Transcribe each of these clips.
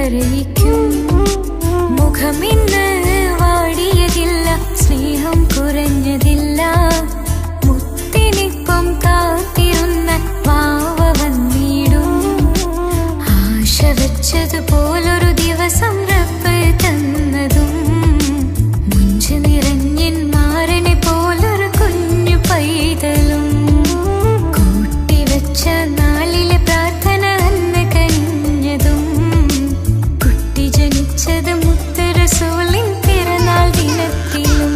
കരയിക്കും. മുഖമിന്ന് വാടിയതില്ല, സ്നേഹം കുറഞ്ഞതില്ല. മുത്തിനിപ്പം കാത്തിരുന്ന വാവ വന്നിടും. ആശ വെച്ചതുപോലൊരു ദിവസം റബ്ബ് തന്നതും, മുഞ്ച് നിറഞ്ഞിൻ മാരനെ പോലൊരു കുഞ്ഞു പൈതലും. കൂട്ടിവെച്ച നാളിലെ പ്രാർത്ഥന അന്ന് കനിഞ്ഞതും, കുട്ടി ജനിച്ചത് മുത്ത് റസൂലിൻ പിറന്നാൾ ദിനത്തിലും.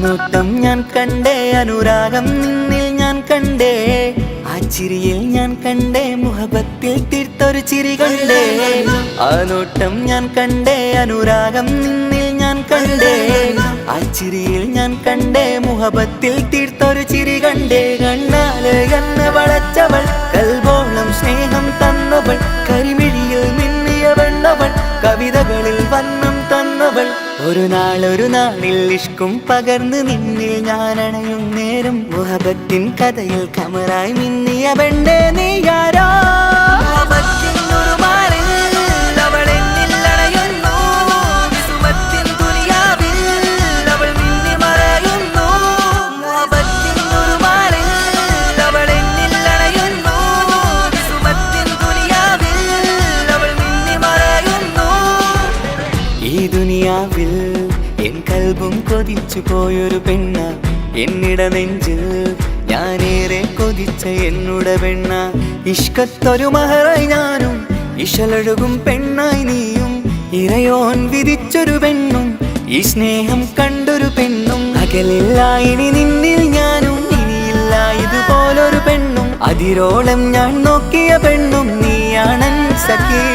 നോട്ടം ഞാൻ കണ്ടേ, അനുരാഗം നിന്നിൽ ഞാൻ കണ്ടേ, ആ ചിരിയിൽ ഞാൻ കണ്ടേ, മുഹബത്തിൽ തീർത്തൊരു ചിരി കണ്ടേ. ആ നോട്ടം ഞാൻ കണ്ടേ, അനുരാഗം നിന്നിൽ ഞാൻ കണ്ടേ, ആ ചിരിയിൽ ഞാൻ കണ്ടേ, മുഹബത്തിൽ തീർത്തൊരു ചിരി കണ്ടേ. കണ്ണാല് എന്നെ വളച്ചവൾ, കൽബോളം സ്നേഹം തന്നവൾ, കരിമിഴിയിൽ മിന്നിയ വെണ്ണവൾ, കവിതകളിൽ വർണ്ണം തന്നവൾ. ഒരു നാളിൽ ഇഷ്കും പകർന്ന് നിന്നിൽ ഞാൻ അണയും നേരം, മുഹബത്തിൻ കഥയിൽ കമറായി മിന്നിയ പെണ്ണേ നീയാരോ. ഈ ദുനിയാവിൽ എൻ കൽബും കൊതിച്ചു പോയൊരു പെണ്ണ, എന്നിട നെഞ്ചിൽ ഞാനേറെ കൊതിച്ച എന്നുടെ പെണ്ണ. ഇഷ്കത്തൊരു മഹറായി ഞാനും, ഇശലൊഴുകും പെണ്ണായി നീയും, ഇറയോൻ വിധിച്ചൊരു പെണ്ണും, ഈ സ്നേഹം കണ്ടൊരു പെണ്ണും. അകലില്ല ഇനി നിന്നിൽ ഞാനും, ഇനിയില്ല ഇതുപോലൊരു പെണ്ണും. അതിരോളം ഞാൻ നോക്കിയ പെണ്ണും നീയാണൻ സഖീ.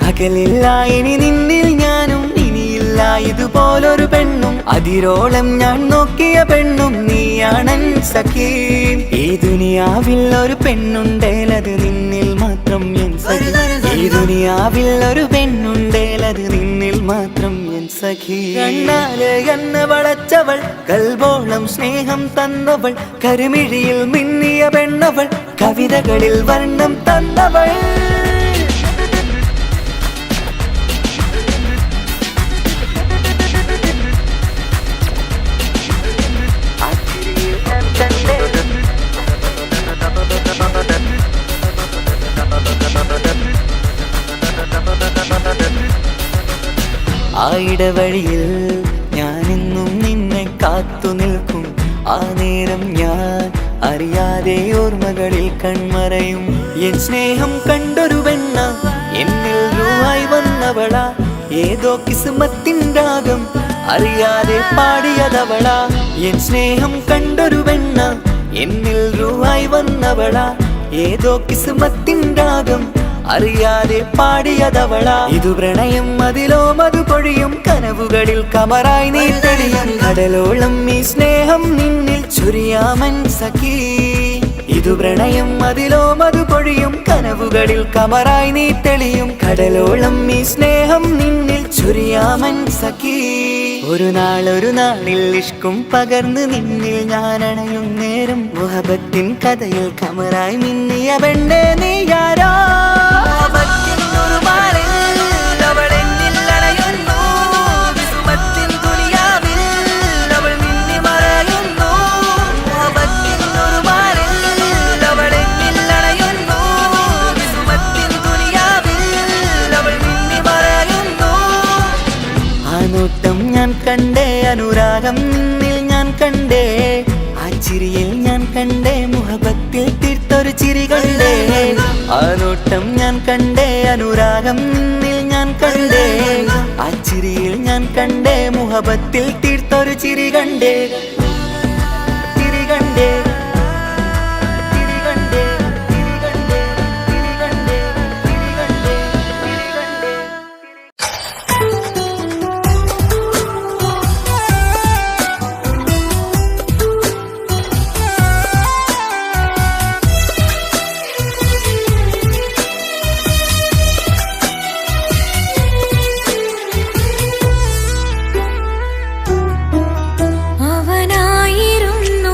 അകലില്ല ഇനി നിന്നിൽ ഞാനും, ഇനിയില്ല ഇതുപോലൊരു പെണ്ണും. അതിരോളം ഞാൻ നോക്കിയ പെണ്ണും നീയാണൻ സഖീ. ഈ ദുനിയാവിൽ ഒരു പെണ്ണുണ്ടേലത് നിന്നിൽ മാത്രം എൻ സഖി. ഈ ദുനിയാവിൽ ഒരു പെണ്ണുണ്ടേലത് നിന്നിൽ മാത്രം എൻ സഖി. കണ്ണാല് എന്നെ വളച്ചവൾ, കൽബോളം സ്നേഹം തന്നവൾ, കരുമിഴിയിൽ മിന്നിയ പെണ്ണവൾ, കവിതകളിൽ വർണ്ണം തന്നവൾ. ആ ഇടവഴിയിൽ ഞാനെന്നും നിന്നെ കാത്തു നിൽക്കും, ആ നേരം ഞാൻ അറിയാതെ ഓർമ്മകളിൽ കൺമറയും. എൻ സ്നേഹം കണ്ടൊരു പെണ്ണ, എന്നിൽ റൂഹായി വന്നവളാ, ഏതോ കിസ്മത്തിൻ രാഗം അറിയാതെ പാടിയതവളാ. എൻ സ്നേഹം കണ്ടൊരു പെണ്ണ, എന്നിൽ റൂഹായി വന്നവളാ, ഏതോ കിസ്മത്തിൻ രാഗം അറിയാതെ പാടിയതവളാ. ഇതു പ്രണയം അതിലോ മധു പൊഴിയും, കനവുകളിൽ കമറായി നീ തെളിയും. കടലോളം ഈ സ്നേഹം നിന്നിൽ ചൊരിയാമൻ സഖീ. ഇതു പ്രണയം അതിലോ മധു പൊഴിയും, കനവുകളിൽ കമറായി നീ തെളിയും. കടലോളം ഈ സ്നേഹം നിന്നിൽ ചൊരിയാമൻ സഖീ. ഒരു നാളിൽ ഇഷ്കും പകർന്ന് നിന്നിൽ ഞാൻ അണയും നേരം, മുഹബത്തിൻ കഥയിൽ കമറായി മിന്നിയ പെണ്ണേ നീയാരോ. നോട്ടം ഞാൻ കണ്ടേ, അനുരാഗം നിന്നിൽ ഞാൻ കണ്ടേ, ആ ചിരിയിൽ ഞാൻ കണ്ടേ, മുഹബത്തിൽ തീർത്തൊരു ചിരി കണ്ടേ. ആ നോട്ടം ഞാൻ കണ്ടേ, അനുരാഗം നിന്നിൽ ഞാൻ കണ്ടേ, ആ ചിരിയിൽ ഞാൻ കണ്ടേ, മുഹബത്തിൽ തീർത്തൊരു ചിരി കണ്ടേ. ചിരി കണ്ടേ. അവനായിരുന്നു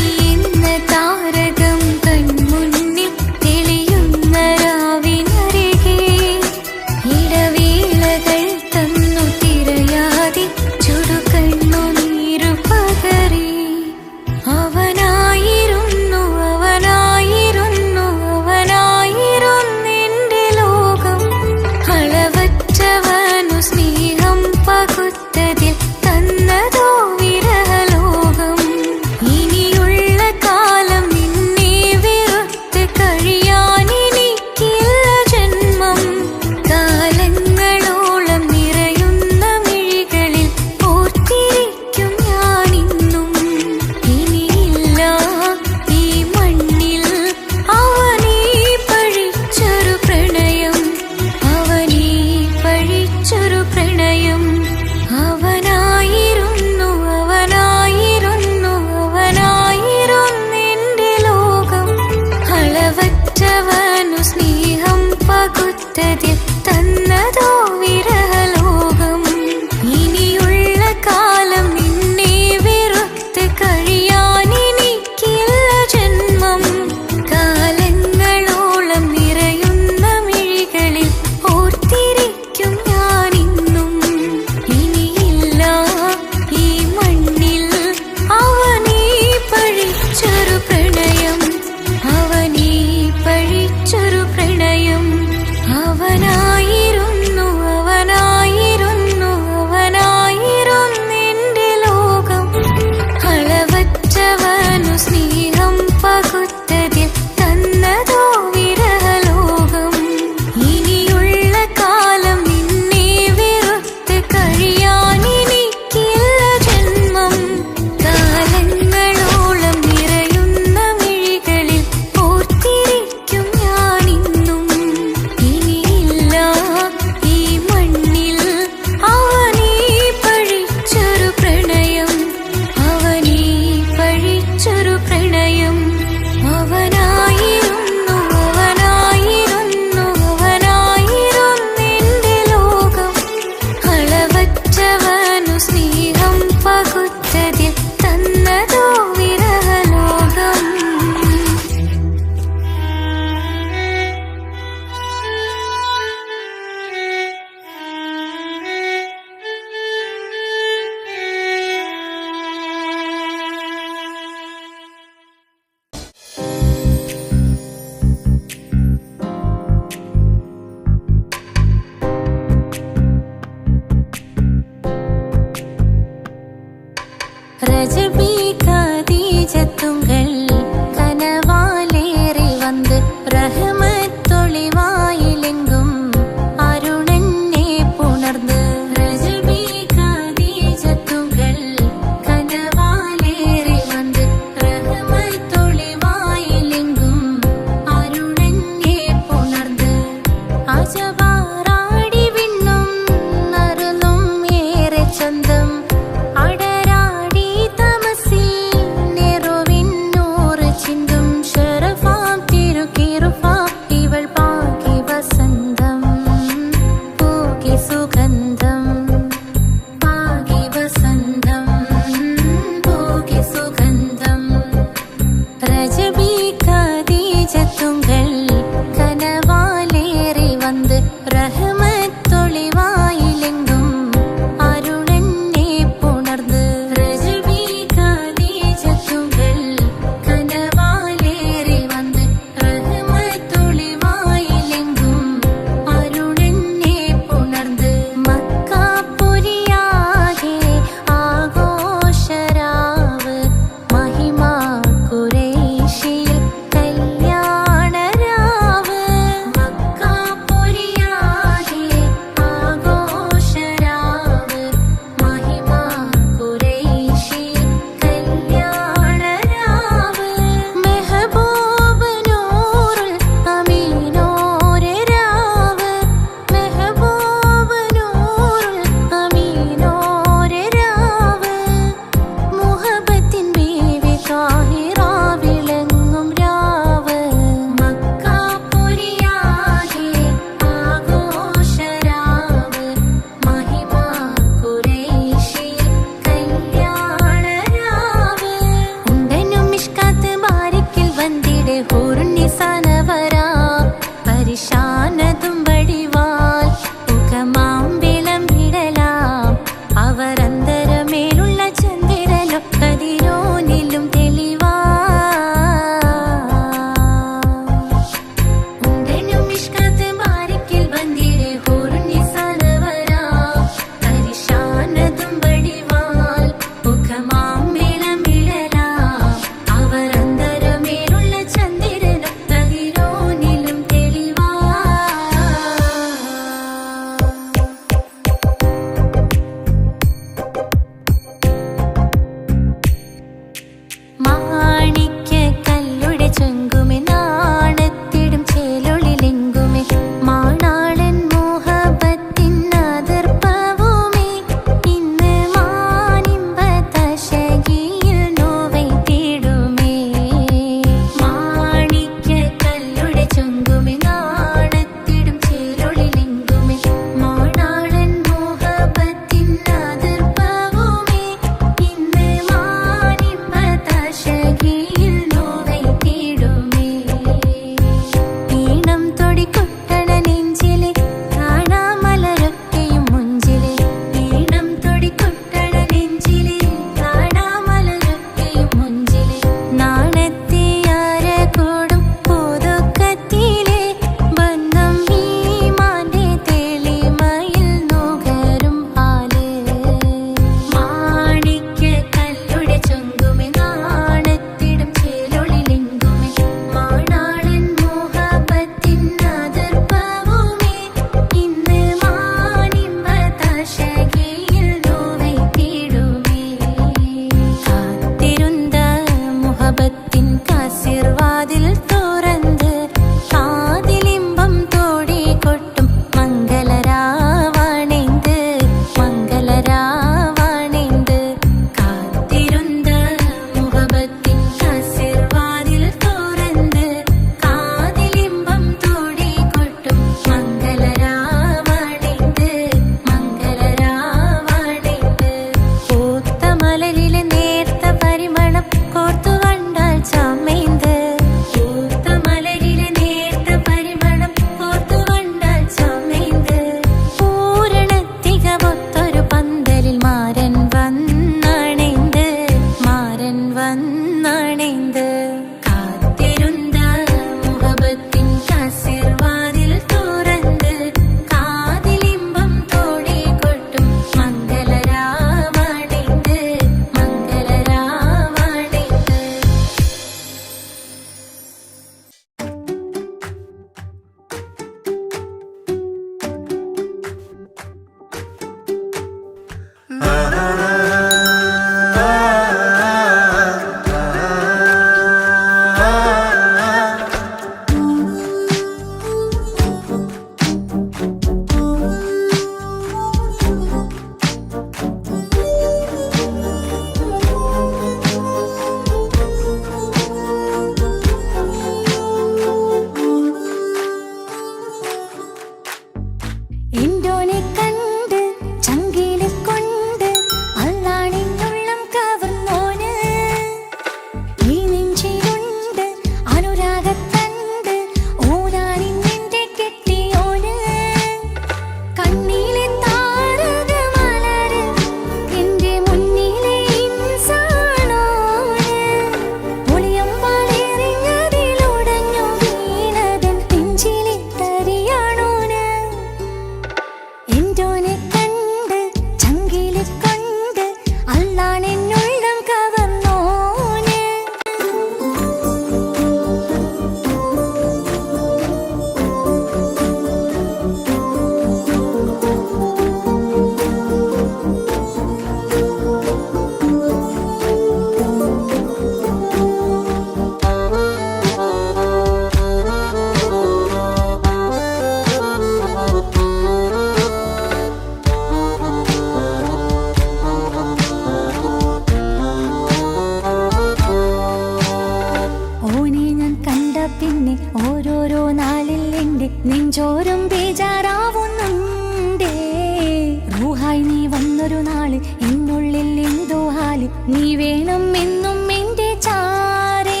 എന്നൊരു നാള് എന്നുള്ളിൽ എന്തോ ഹാല് നീ വേണം എന്നും എന്റെ ചാരേ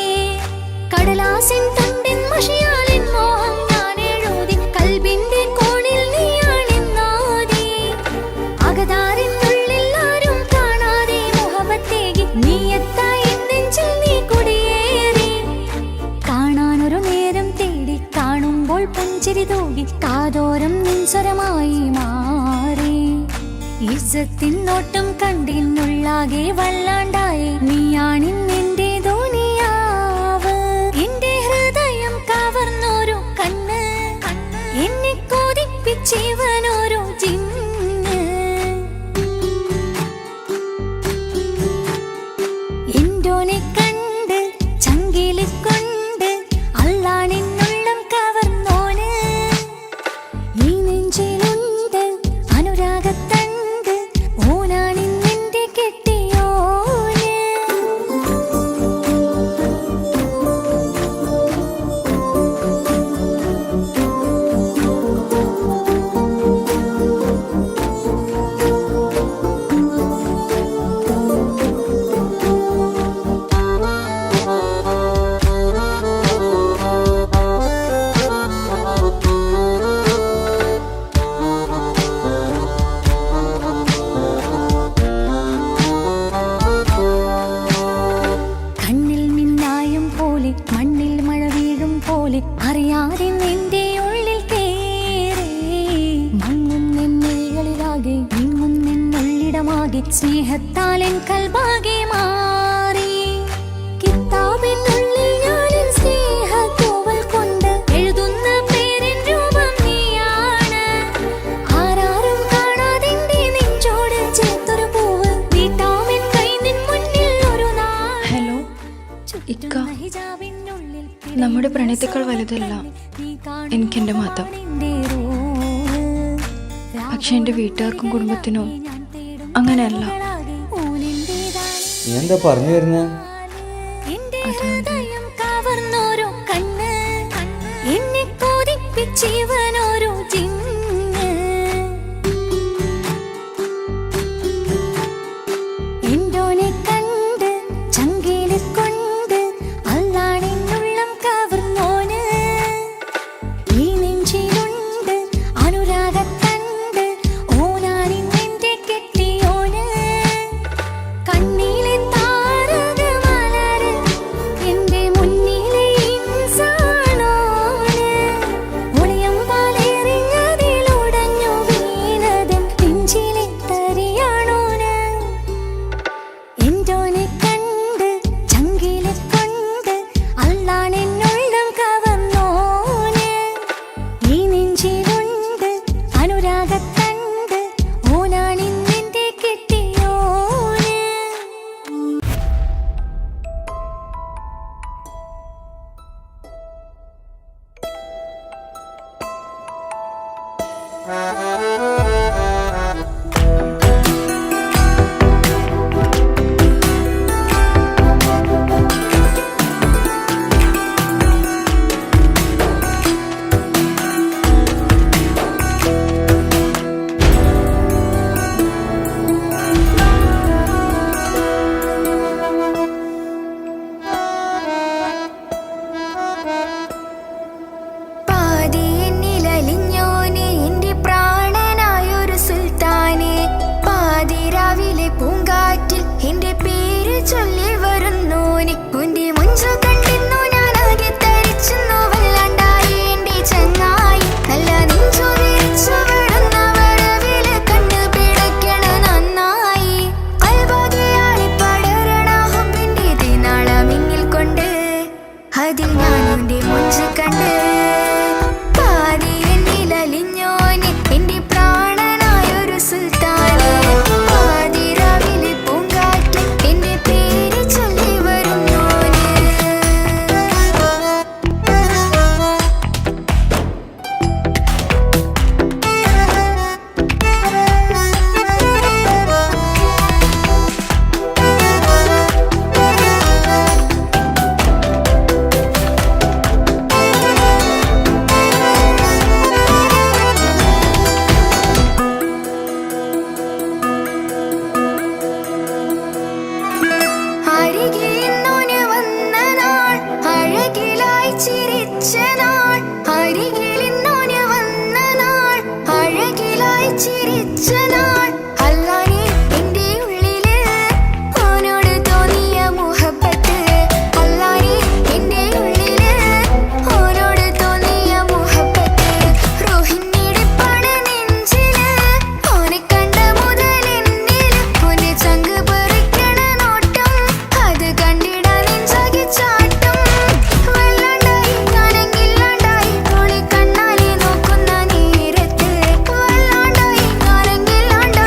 കടലാസിൻ തണ്ടിൻ മഷിയാലിൻ മോഹം ഞാൻ എഴുതി കൽബിന്റെ കോണിൽ നീയാണെന്നാതി അകതാരിനുള്ളിൽ ആരും കാണാതെ മുഹബത്തേകി നീ എത്തായി നെഞ്ചിൽ നീ കുടിയേറി കാണാനൊരു നേരം തേടി കാണുമ്പോൾ പുഞ്ചിരി തൂകി കാതോരം നിൻസ്വരമായി മാറി ഇസ്സത്തിൻ നോട്ടം കണ്ടിന്നുള്ളാകെ വല്ലാണ്ടായി നീയാണിന്നെന്റെ ദുനിയാവ് എന്റെ ഹൃദയം കവർന്നോരു കണ്ണ് എന്നെ കൊതിപ്പിച്ചിവനോരു ജിന്ന് എന്തോനെ കണ്ട് ചങ്കില് കൊണ്ട് അള്ളാണെന്നുള്ളം കവർന്നോന് ഈ നെഞ്ചിലുണ്ട് അനുരാഗത്തണ്ട് ഓനാണിന്നെന്റെ കെട്ടിയോന് കണ്ണിൽ മിന്നായം പോലെ മണ്ണിൽ മഴ വീഴും പോലെ അറിയാതെ നിന്റെ ഉള്ളിൽ കേറി മങ്ങുന്നെന്നുള്ളിലാകെ നീങ്ങുന്നെന്നുള്ളിടമാകെ സ്നേഹത്താൽ എൻ കൽബാകെ മാറി കിതാബിനുള്ളിൽ ഞാനെൻ സ്നേഹത്തൂവൽ കൊണ്ട് എഴുതുന്ന പേരിൻ രൂപം നീയാണ് ആരാരും കാണാതെന്റെ നെഞ്ചോട് ചേർത്തൊരു പൂവ് വീട്ടാമെൻ കൈ നിൻ മുന്നിൽ ഒരു നാൾ ഹലോ ഇക്ക, നമ്മുടെ പ്രണയത്തേക്കാൾ വലുതല്ല എനിക്കെൻ്റെ മതം. പക്ഷെ എൻ്റെ വീട്ടുകാർക്കും കുടുംബത്തിനും അങ്ങനെയല്ല. നീ എന്താ പറഞ്ഞു വരുന്നേ? കവർന്നോരോ കണ്ണ് എന്നെ കൊതിപ്പിച്ചിവനോരോ ജിന്ന് എന്തോനെ കണ്ട് ചങ്കില് കൊണ്ട് അള്ളാണെന്നുള്ളം കവർന്നോന് ഈ നെഞ്ചിലുണ്ട് അനുരാഗത്തണ്ട് ഓനാണിന്നെന്റെ കെട്ടിയോന് കണ്ണിലെ താരകമലര് എന്റെ മുന്നിലെ ഇൻസാണോന് ഒളിയം പോലെ ജനിച്ച നാൾ അരികിലിന്നോന് വന്ന നാൾ അഴകിലായി ചിരിച്ച നാൾ അല്ലാനെ എന്റെ ഉള്ളില് ഓനോട് തോന്നിയ മുഹബത്ത് അല്ലാനെ എന്റെ ഉള്ളില് ഓനോട് തോന്നിയ മുഹബത്ത് റോഹിണിടിപ്പാണ് നെഞ്ചില് ഓനെ കണ്ട മുതൽ എന്നില് ഓനെ ചങ്ക് പറിക്കണ നോട്ടം അത് കണ്ടിടാൻ നെഞ്ചാകെ ചാട്ടം വല്ലാണ്ടായി ഞാനെങ്കില്ലാണ്ടായി ഓളെ കണ്ണാലെ നോക്കുന്ന നേരത്ത് വല്ലാണ്ടായി ഞാനെങ്കില്ലാണ്ടായി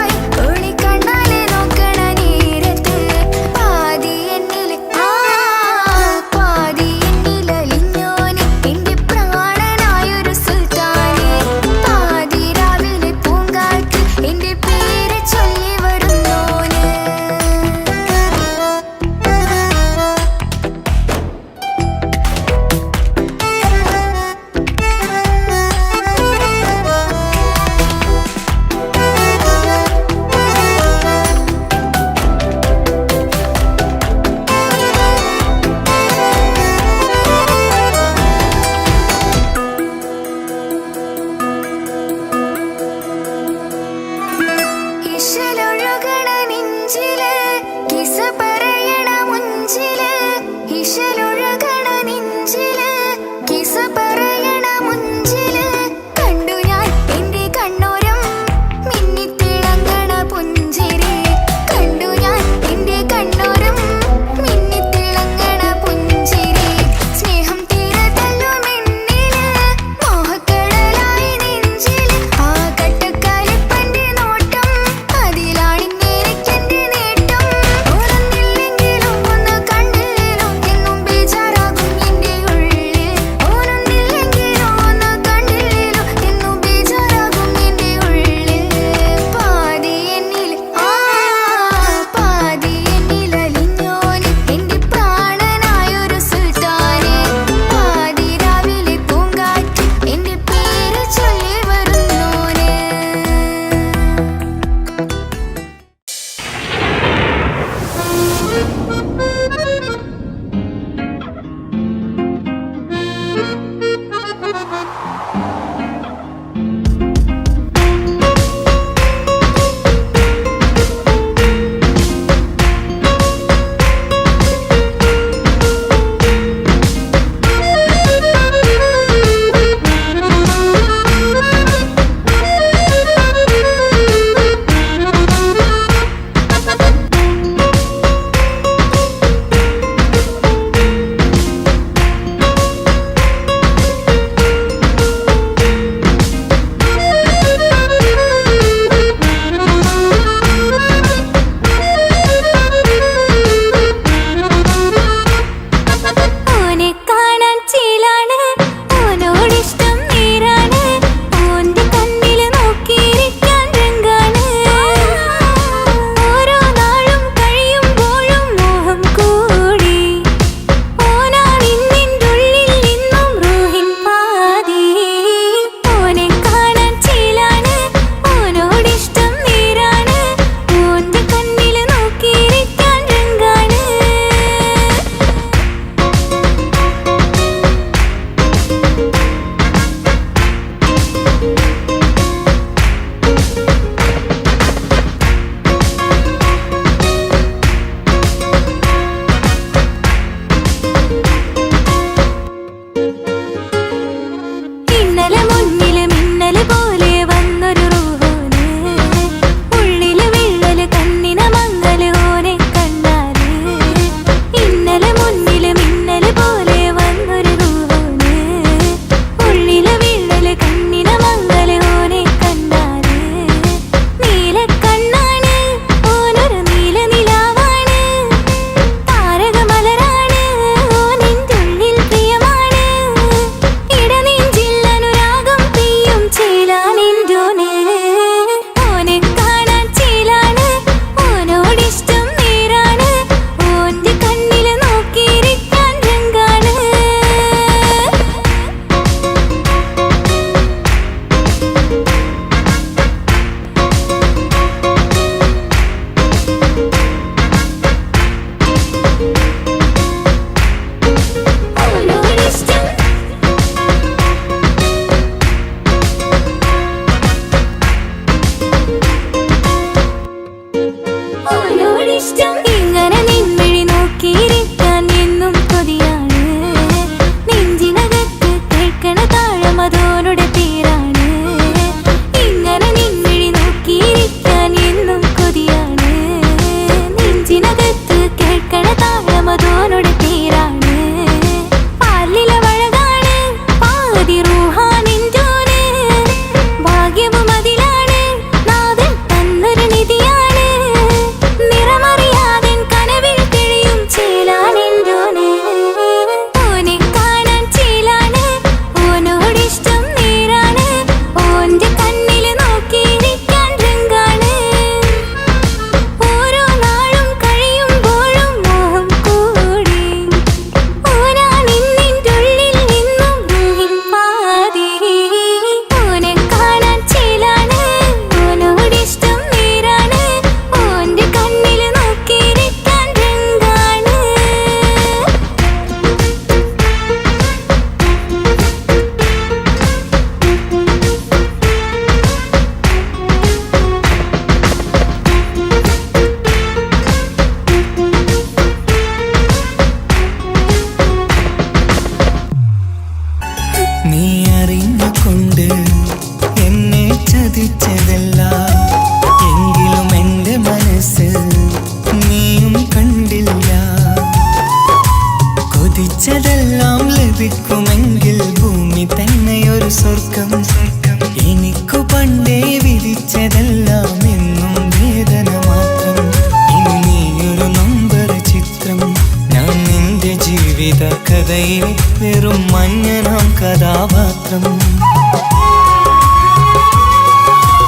കഥയിലെ വെറും മഞ്ഞനാം കഥാപാത്രം.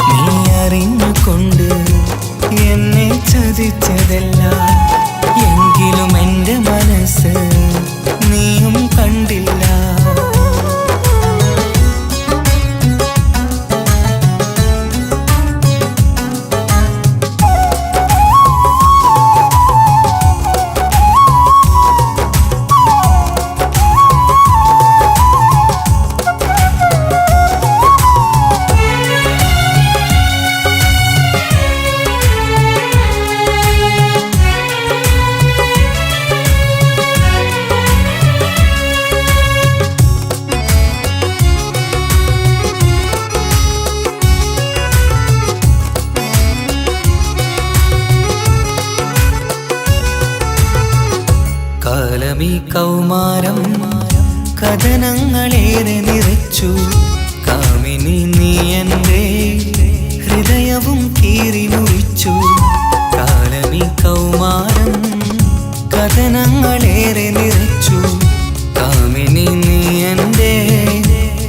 നീ അറിഞ്ഞുകൊണ്ട് എന്നെ ചതിച്ചതല്ല, എങ്കിലും എൻ്റെ മനസ്സ് നീയും കണ്ടില്ല. കാലമീ കൗമാരം കഥനങ്ങളേറെ നിറച്ചു. കാമിനി നീ എൻ്റെ ഹൃദയവും കീറി മുറിച്ചു. കാലമീ കൗമാരം കഥനങ്ങളേറെ നിറച്ചു. കാമിനി നീ എൻ്റെ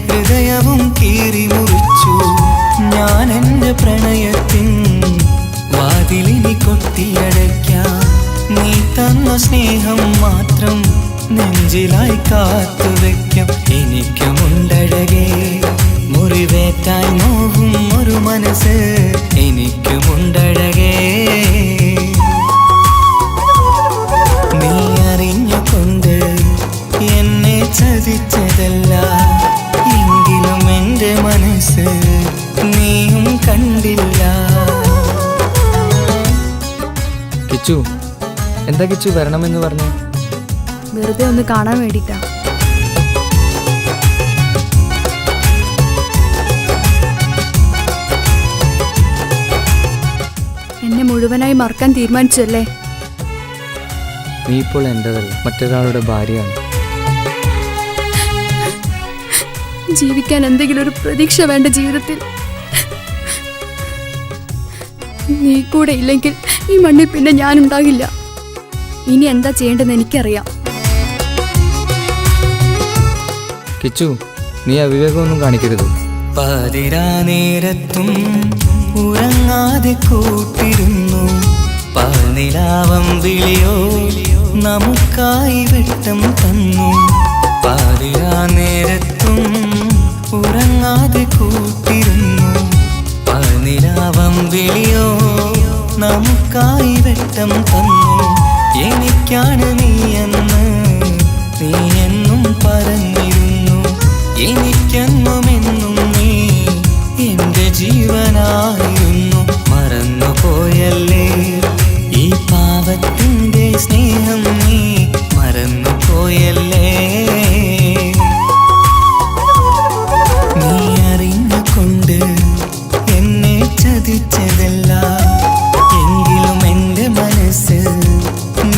ഹൃദയവും കീറി മുറിച്ചു. ഞാൻ എൻ്റെ പ്രണയത്തിൻ വാതിലിനി കൊട്ടിയടയ്ക്കാം. നീ തന്ന സ്നേഹം മാത്രം നെഞ്ചിലായി കാത്തുവെക്കും. എനിക്കുമുണ്ടഴകേ മുറിവേറ്റായി നോവും ഒരു മനസ്സ്, എനിക്കുമുണ്ടഴകേ. നീ അറിഞ്ഞുകൊണ്ട് എന്നെ ചതിച്ചതല്ല, എങ്കിലും എൻ്റെ മനസ്സ് നീയും കണ്ടില്ല. കിച്ചു, എന്താ കിച്ചു വരണമെന്ന് പറഞ്ഞു? വെറുതെ ഒന്ന് കാണാൻ വേണ്ടിട്ടാ. എന്നെ മുഴുവനായി മറക്കാൻ തീരുമാനിച്ചല്ലേ? നീ ഇപ്പോൾ എൻ്റെതല്ല, മറ്റൊരാളുടെ ഭാര്യയാണ്. ജീവിക്കാൻ എന്തെങ്കിലും ഒരു പ്രതീക്ഷ വേണ്ട ജീവിതത്തിൽ. നീ കൂടെ ഇല്ലെങ്കിൽ ഈ മണ്ണിൽ പിന്നെ ഞാനുണ്ടാകില്ല. ഇനി എന്താ ചെയ്യേണ്ടതെന്ന് എനിക്കറിയാം. കിച്ചു, നീ അവിവേകമൊന്നും കാണിക്കരുത്. പാതിരാ നേരത്തും ഉറങ്ങാതെ കൂട്ടിരുന്നു. പാൽനിലാവം വിളിയോ നമുക്കായി വെട്ടം തന്നു. പാതിരാ നേരത്തും ഉറങ്ങാതെ കൂട്ടിരുന്നു. പാൽനിലാവം വിളിയോ നമുക്കായി വെട്ടം തന്നു. എനിക്കാണ് നീയെന്ന് നീ എന്നും പറഞ്ഞിരുന്നു. എനിക്കെന്നുമെന്നും നീ എൻ്റെ ജീവനായിരുന്നു. മറന്നുപോയല്ലേ ഈ പാവത്തിൻ്റെ സ്നേഹം, നീ മറന്നുപോയല്ലേ. നീ അറിഞ്ഞുകൊണ്ട് എന്നെ ചതിച്ചതല്ല, എങ്കിലും എൻ്റെ മനസ്സ്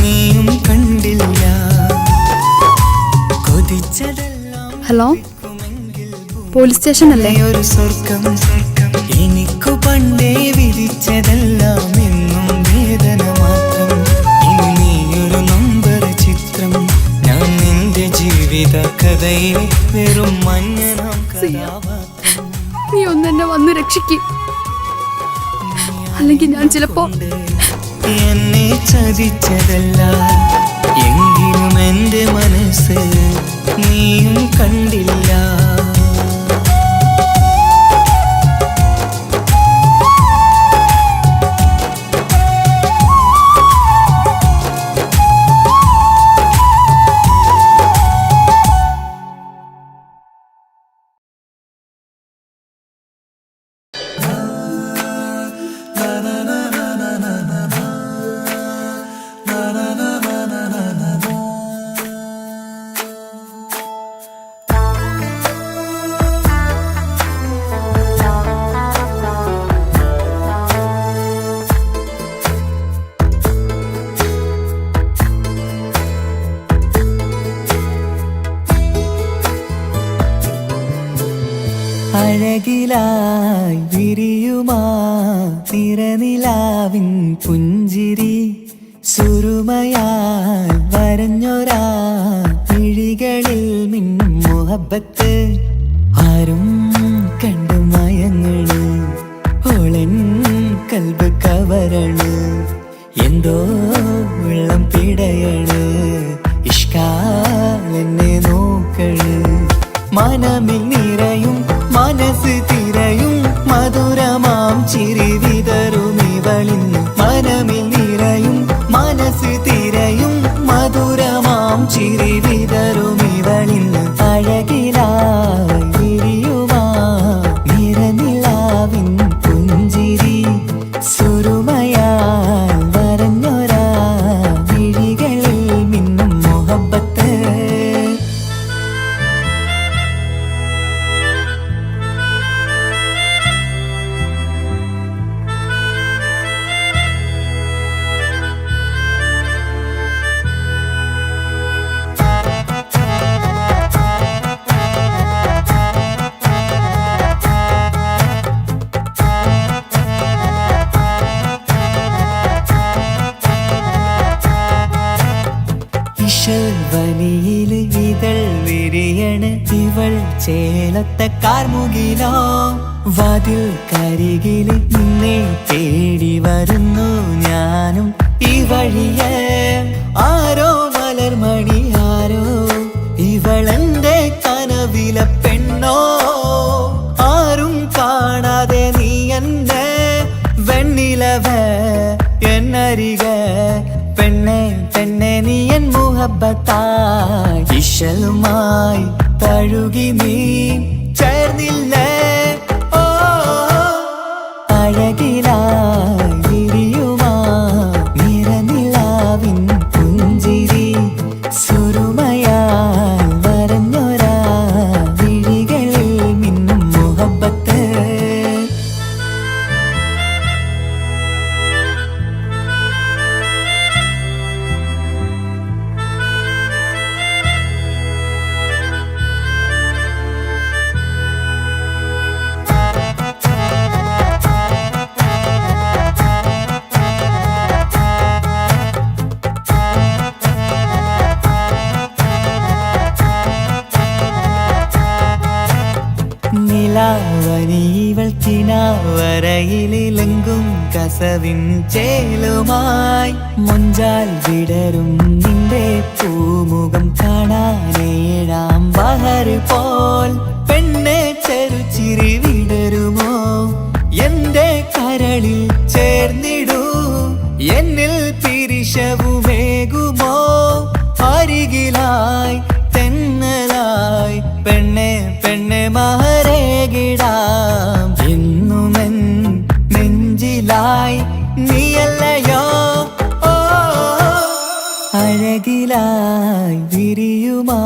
നീയും കണ്ടില്ല. കൊതിച്ചതെല്ലാം ഹലോ, പോലീസ് സ്റ്റേഷൻ അല്ലേ? ഒരു സ്വർഗം എനിക്കു പണ്ടേ വിധിച്ചതെല്ലാം എന്നും വേദന മാത്രം. ഇനി നീയൊരു നമ്പർ ചിത്രം, ഞാൻ നിന്റെ ജീവിത കഥയിൽ വെറും മഞ്ഞനാം കഥാപാത്രം. നീ ഒന്നെന്നെ വന്ന് രക്ഷിക്കും, അല്ലെങ്കിൽ ഞാൻ ചിലപ്പോ. എന്നെ ചതിച്ചതല്ല, എങ്കിലും എൻ്റെ മനസ്സ് നീയും കണ്ടില്ല. അഴകിലായി വിരിയുമാ തിരനിലാവിൻ പുഞ്ചിരി സുരുമയാൽ വരഞ്ഞൊരാ വിഴികളിൽ മുഹബത്ത് ആരും കണ്ടു മയങ്ങള് ഓളൻ കൽബ് കവരണ് എന്തോ വെള്ളം പിടയണ് ഇഷ്കാലെന്നെ നോക്കള് മനമിൽ നിറയും മനസ്സ് തിരയും മധുരമാം ചിരി വിതറും ഇവളിന്ന് മനമിൽ നിറയും മനസ്സ് തിരയും മധുരമാം ചിരി വിതറും ഇവളിന്ന് അഴകിലായി വിരിയുമാ നിറനിലാവിൻ പുഞ്ചിരി സുറുമയാൽ വരഞ്ഞൊരാ വിഴികളിൽ മിന്നും മുഹബത്ത് വനിയില് ഇതൾ വിരിയണ് ഇവൾ ചേലത്തെ കാർമുകിലോ വാതിൽ കരികില് നിന്നെ തേടി വരുന്നു ഞാനും ഈ വഴിയെ ആരോ മലർമണി ആരോ ഇവളെന്റെ കനവിലെ പെണ്ണോ ആരും കാണാതെ നീ എന്നെ വെണ്ണിലവ എന്നരിക പെണ്ണെ പെണ്ണെ നീ എൻ മുഹബത്തായി ഇശലുമായി തഴുകി നീ ചേർന്നില്ലേ ഓ അഴകിലായി വിരിയുമാ നിറനിലാവിൻ പുഞ്ചിരി സുറുമയാൽ വരഞ്ഞൊരാ വിഴികളിൽ മിന്നും മുഹബത്ത് നിലാവനിവൾ കിനാവരയിലെങ്കും കസവിൻ ചേലുമായി മുഞ്ചാൽ വിടരും നിന്റെ പൂമുഖം കാണാനേഴാം ബഹർ പോൽ പെണ്ണെ ചെറുചിരി വിടരുമോ എന്റെ കരളിൽ ചേർന്നിടൂ എന്നിൽ പിരിശവുമേകുമോ അരികിലായി തെന്നലായി പെണ്ണെ പെണ്ണെ മഹരേകിടാം എന്നുമെൻ നെഞ്ചിലായി നീയല്ലയോ ഓ അഴകിലായി വിരിയുമാ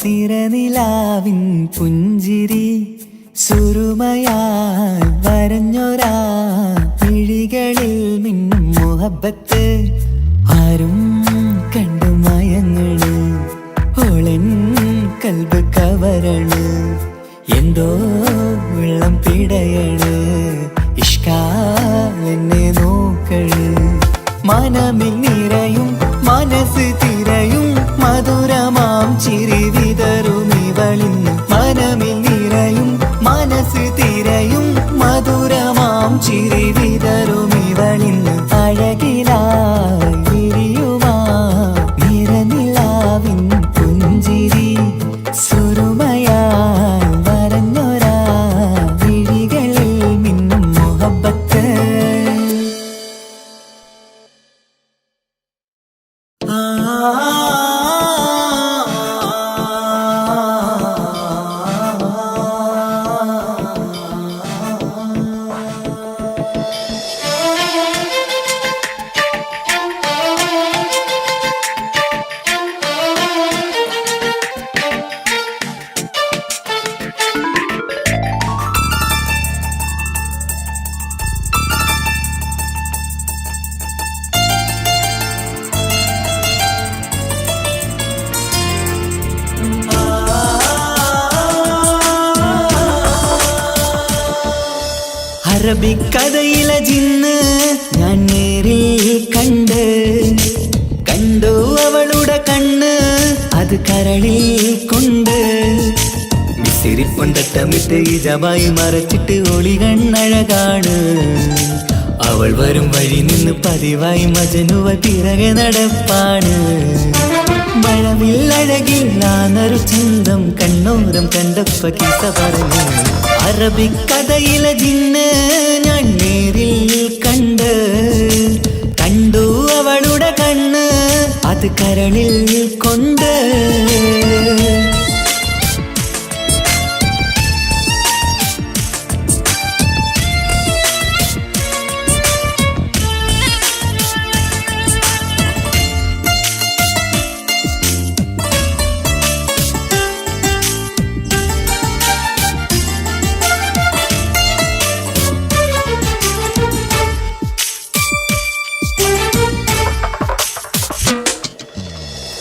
തിരനിലാവിൻ പുഞ്ചിരി സുറുമയാൽ വരഞ്ഞൊരാ വിഴികളിൽ മിന്നും മുഹബത്ത് ആരും കണ്ടു മയങ്ങള് ഓളൻ കൽബ് കവരണ് എന്തോ വെള്ളം പിടയണ് ഇഷ്കാലെന്നെ നോക്കള് മനമിൽ നിറയും മനസ്സ് തിരയും മധുരമാം ചിരി വിതറും ഇവളിന്ന് മനമിൽ നിറയും മനസ്സ് തിരയും മധുരമാം ചിരി വിതറും ഇവളിന്ന് അഴകിലായി വിരിയുമാ നിറനിലാവിൻ പുഞ്ചിരി സുറുമയാൽ വരഞ്ഞൊരാ വിഴികളിൽ മിന്നും മുഹബത്ത് അറബിക്കഥയിലെ ജിന്ന് ഞാൻ നേരിൽ കണ്ടു അവളുടെ കണ്ണ് അത് കരളിൽ കൊണ്ട് മിസിരിപ്പൊണ്ടട്ടമിട്ട് ഇജബായി മറച്ചിട്ട് ഒളി കണ്ണഴകാണ് അവൾ വരും വഴി നിന്ന് പതിവായി മജനുവ പിറകെ നടപ്പാണ് മഴവില്ലഴകിൽ നാനൊരു ചന്തം കണ്ണോരം കണ്ടപ്പ കിസ പറഞ്ഞു അറബിക്കഥയിലെ ജിന്ന് ഞാൻ നേരിൽ കണ്ടു അവളുടെ കണ്ണ് അത് കരളിൽ കൊണ്ട്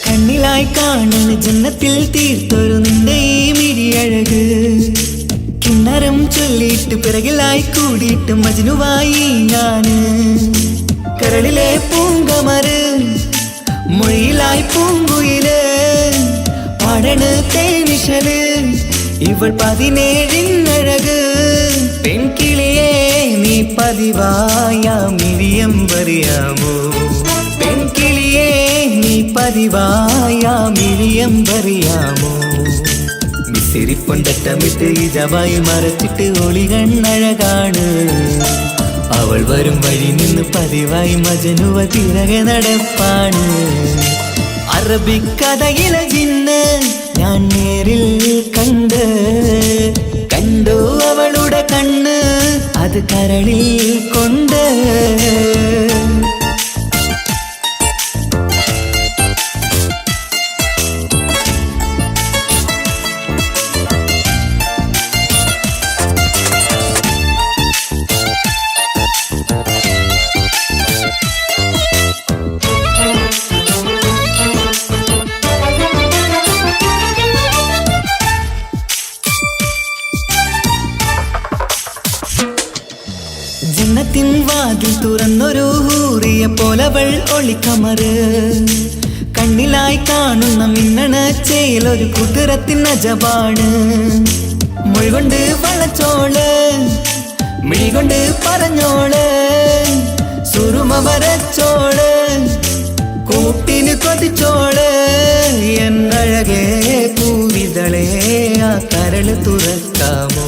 കണ്ണിലായി കാണുന്ന ജന്നത്തിൽ തീർത്തൊരു നിന്റെ ഈ മിഴിയഴക് കിണ്ണരം ചൊല്ലിയിട്ട് പിറകിലായി കൂടിയിട്ട് മജ്നുവായി ഞാന് കരളിലെ പൂങ്കമറ് മൊഴിയിലായി പൂങ്കുയില് പാടണ് തേനിശല് ഇവൾ 17 പെൺകിളിയെ നീ പതിവായ മിഴിയം പറയാമോ പെൺകിളിയെ നീ പതിവായ മിഴിയം പറയാമോ മിസിരിപ്പൊണ്ടട്ടമിട്ട് ഇജബായി മറച്ചിട്ട് ഒളി കണ്ണഴകാണ് അവൾ വരും വഴി നിന്ന് പതിവായി മജനുവ പിറകെ നടപ്പാണ് അറബിക്കഥയിലെ ജിന്ന് ഞാൻ നേരിൽ കണ്ടു അവളുടെ കണ്ണ് അത് കരളിൽ കൊണ്ട് ജന്നത്തിൻ വാതിൽ തുറന്നൊരു ഹൂറിയ പോലവൾ ഒളിക്കമറ് കണ്ണിലായി കാണുന്ന മിന്നണ ചേലൊരു കുതിരത്തിൻ അജബാണ് മൊഴികൊണ്ട് വളച്ചോള് മിഴികൊണ്ട് പറഞ്ഞോള് സുറുമ വരച്ചോള് കൂട്ടിന് കൊതിച്ചോള് എന്നഴകേ പൂവിതളേ ആ കരള് തുറക്കാമോ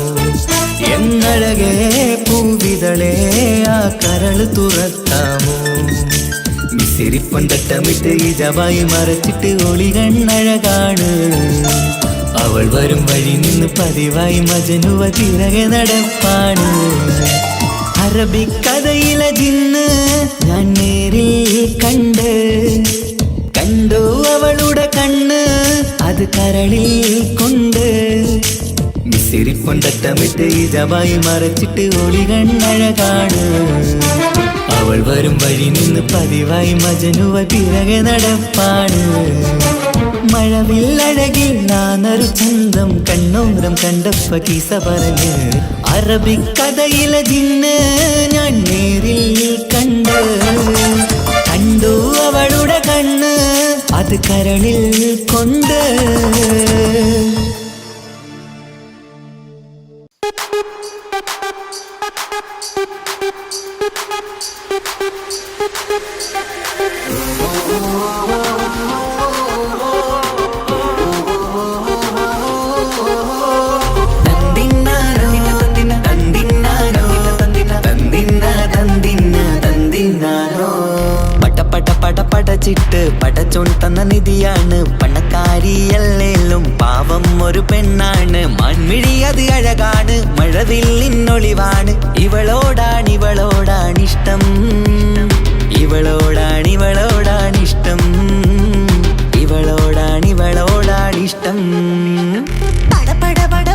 എന്നഴകേ പൂവിതളേ ആ കരള് തുറക്കാമോ മിസിരിപ്പൊണ്ടട്ടമിട്ട് ഇജബായി മറച്ചിട്ട് ഒളി കണ്ണഴകാണ് അവൾ വരും വഴി നിന്ന് പതിവായി മജനുവ പിറകെ നടപ്പാണ് അറബിക്കഥയിലെ ജിന്ന് ഞാൻ നേരിൽ കണ്ടു അവളുടെ കണ്ണ് അത് കരളിൽ കൊണ്ട് മിസിരിപ്പൊണ്ടട്ടമിട്ട് ഇജബായി മറച്ചിട്ട് ഒളി കണ്ണഴകാണ് അവൾ വരും വഴി നിന്ന് പതിവായി മജനുവ പിറകെ നടപ്പാണ് മഴവില്ലഴകിൽ നാനൊരു ചന്തം കണ്ണോരം കണ്ടപ്പ കിസ പറഞ്ഞ് അറബിക്കഥയിലെ ജിന്ന് ഞാൻ നേരിൽ കണ്ടു അവളുടെ കണ്ണ് അത് കരളിൽ കൊണ്ട് പടച്ചിട്ട് പടച്ചോൺ തന്ന നിധിയാണ് പണക്കാരിയല്ലേലും പാവം ഒരു പെണ്ണാണ് മൺമിഴി അത് അഴകാണ് മഴവില്ലിന്നൊളിവാണ് ഇവളോടാണിഷ്ടം ഇവളോടാണിഷ്ടം ഇവളോടാണിഷ്ടം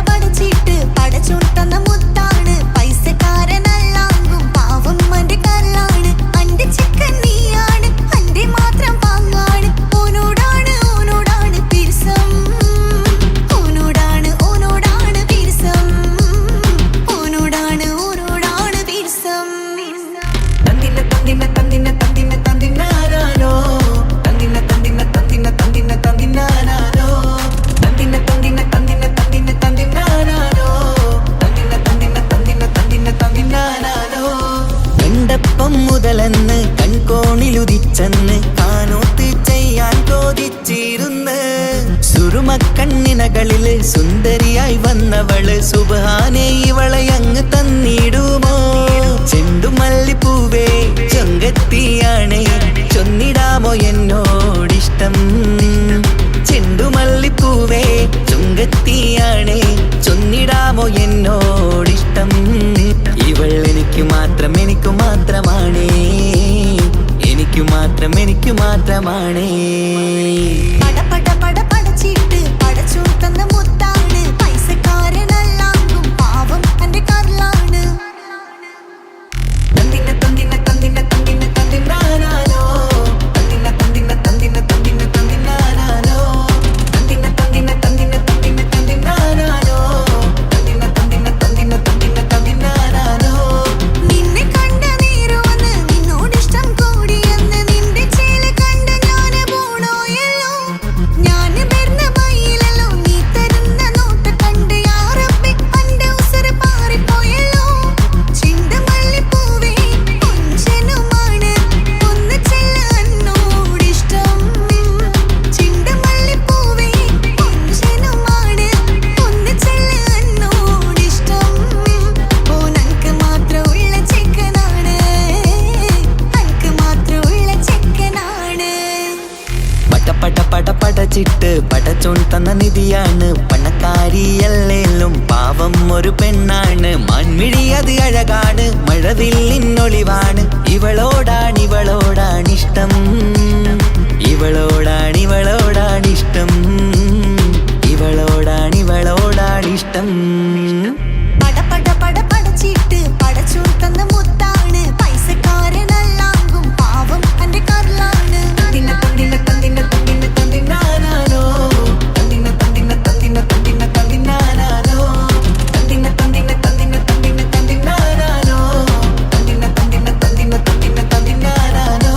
പടച്ചിട്ട് പടച്ചോൺ തന്ന മുത്താണ് പൈസക്കാരനല്ലാങ്കും പാവം അന്റെ കല്ലാണ് അന്റെ ചിക്കൻ നീയാണ് അന്റെ മാത്രം പാങ്ങാണ് ഓനോടാണ് പിരിസം ഓനോടാണ് പിരിസം ഓനോടാണ് പിരിസം മുതലെന്ന് കൺകോണിലുദിച്ചെന്ന് കാനോത്ത് ചെയ്യാൻ കോതിച്ചിരുന്ന് സുറുമക്കണ്ണിനകളില് സുന്ദരിയായി വന്നവള് സുബ്ഹാനേ ഇവളെ അങ്ങ് തന്നിടുമോ ചെണ്ടുമല്ലിപ്പൂവേ ചൊങ്കത്തിയാണ് ചൊന്നിടാമോ എന്നോടിഷ്ടം ചെണ്ടുമല്ലിപ്പൂവേ ചുങ്കത്തിയാണ് ചൊന്നിടാമോ എന്നോടിഷ്ടം ഇവൾ എനിക്ക് മാത്രം എനിക്കു മാത്രമാണേ എനിക്കു മാത്രം എനിക്കു മാത്രമാണേ പട പട പട പടച്ചിട്ട് പടച്ചു തന്ന മുത്താണ് പൈസക്കാരനല്ലാങ്കും പാവം എന്റെ കർലാണ് തന്തിന തന്തിന തന്തിന തന്തിന തന്തിനാനാനോ തന്തിന തന്തിന തന്തിന തന്തിന തന്തിനാനാനോ തന്തിന തന്തിന തന്തിന തന്തിന തന്തിനാനാനോ തന്തിന തന്തിന തന്തിന തന്തിന തന്തിനാനാനോ നിന്നെ കണ്ട നേരമെന്ന് നിന്നോടിഷ്ടം കൂടിയെന്ന് നിന്റെ ചേല് കണ്ട് ഞാന് പോണോയല്ലോ ഞാന് വരുന്ന മയിലല്ലോ നീ തരുന്ന നോട്ട് കണ്ട് യാ റബ്ബി എന്റെ ഉസറ് പാറിപ്പോയല്ലോ ചെണ്ടുമല്ലിപ്പൂവേ കൊഞ്ചനുമാണ് ഒന്ന് ചെല്ല് എന്നോടിഷ്ടം ചെണ്ടുമല്ലിപ്പൂവേ കൊഞ്ചനുമാണ് ഒന്ന് ചെല്ല് എന്നോടിഷ്ടം ഓനക്ക് മാത്രമുള്ള ചെക്കനാണ് അനക്ക് മാത്രമുള്ള ചെക്കനാണ് പട പട പട പടച്ചിട്ട് പടച്ചോൻ തന്ന നിധിയാണ് പണക്കാരിയല്ലേലും പാവം ഒരു പെണ്ണാണ് മാൻമിഴി അത് അഴകാണ് മഴവില്ലിന്നൊളിവാണ് ഇവളോടാണിഷ്ടം ഇവളോടാണിഷ്ടം ഇവളോടാണിഷ്ടം പട പട പട പടച്ചിട്ട് പടച്ചു തന്ന മുത്താണ് പൈസക്കാരനല്ലാങ്കും പാവം എന്റെ കർലാണ് തന്തിന തന്തിന തന്തിന തന്തിന തന്തിനാനാനോ തന്തിന തന്തിന തന്തിന തന്തിന തന്തിനാനാനോ തന്തിന തന്തിന തന്തിന തന്തിന തന്തിനാനാനോ തന്തിന തന്തിന തന്തിന തന്തിന തന്തിനാനാനോ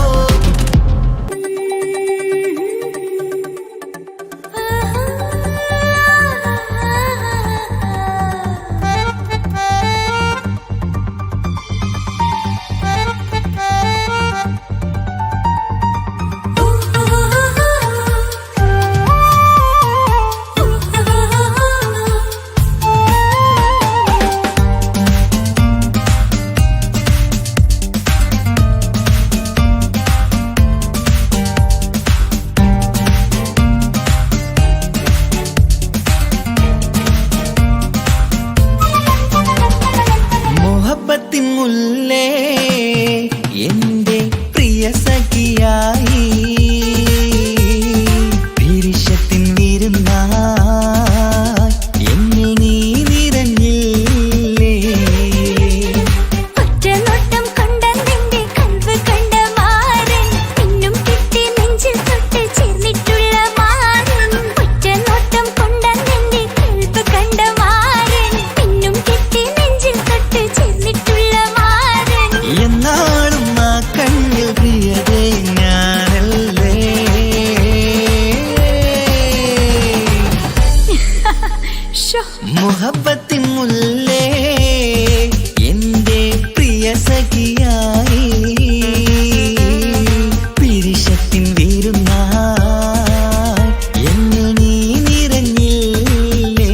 മുഹബത്തിൻ മുല്ലേ എന്റെ പ്രിയ സഖിയായി പിരിശത്തിൻ വിരുന്നായി എന്നിൽ നീ നിറഞ്ഞില്ലേ ഒറ്റനോട്ടം കൊണ്ട നിന്റെ കൽവ് കണ്ട മാരൻ പിന്നും കിട്ടി നെഞ്ചിൽ തൊട്ട് ചേർന്നിട്ടുള്ള മാരൻ ഒറ്റനോട്ടം കൊണ്ട നിന്റെ കൽവ് കണ്ട മാരൻ പിന്നും കിട്ടി നെഞ്ചിൽ തൊട്ട് ചേർന്നിട്ടുള്ള മാരൻ എന്നാളും ആ കണ്ണിൽ പ്രിയതേ ഞാനല്ലേ മുഹബത്തിൻ മുല്ലേ എന്റെ പ്രിയ സഖിയായി പിരിശത്തിൻ വിരുന്നായി എന്നിൽ നീ നിറഞ്ഞില്ലേ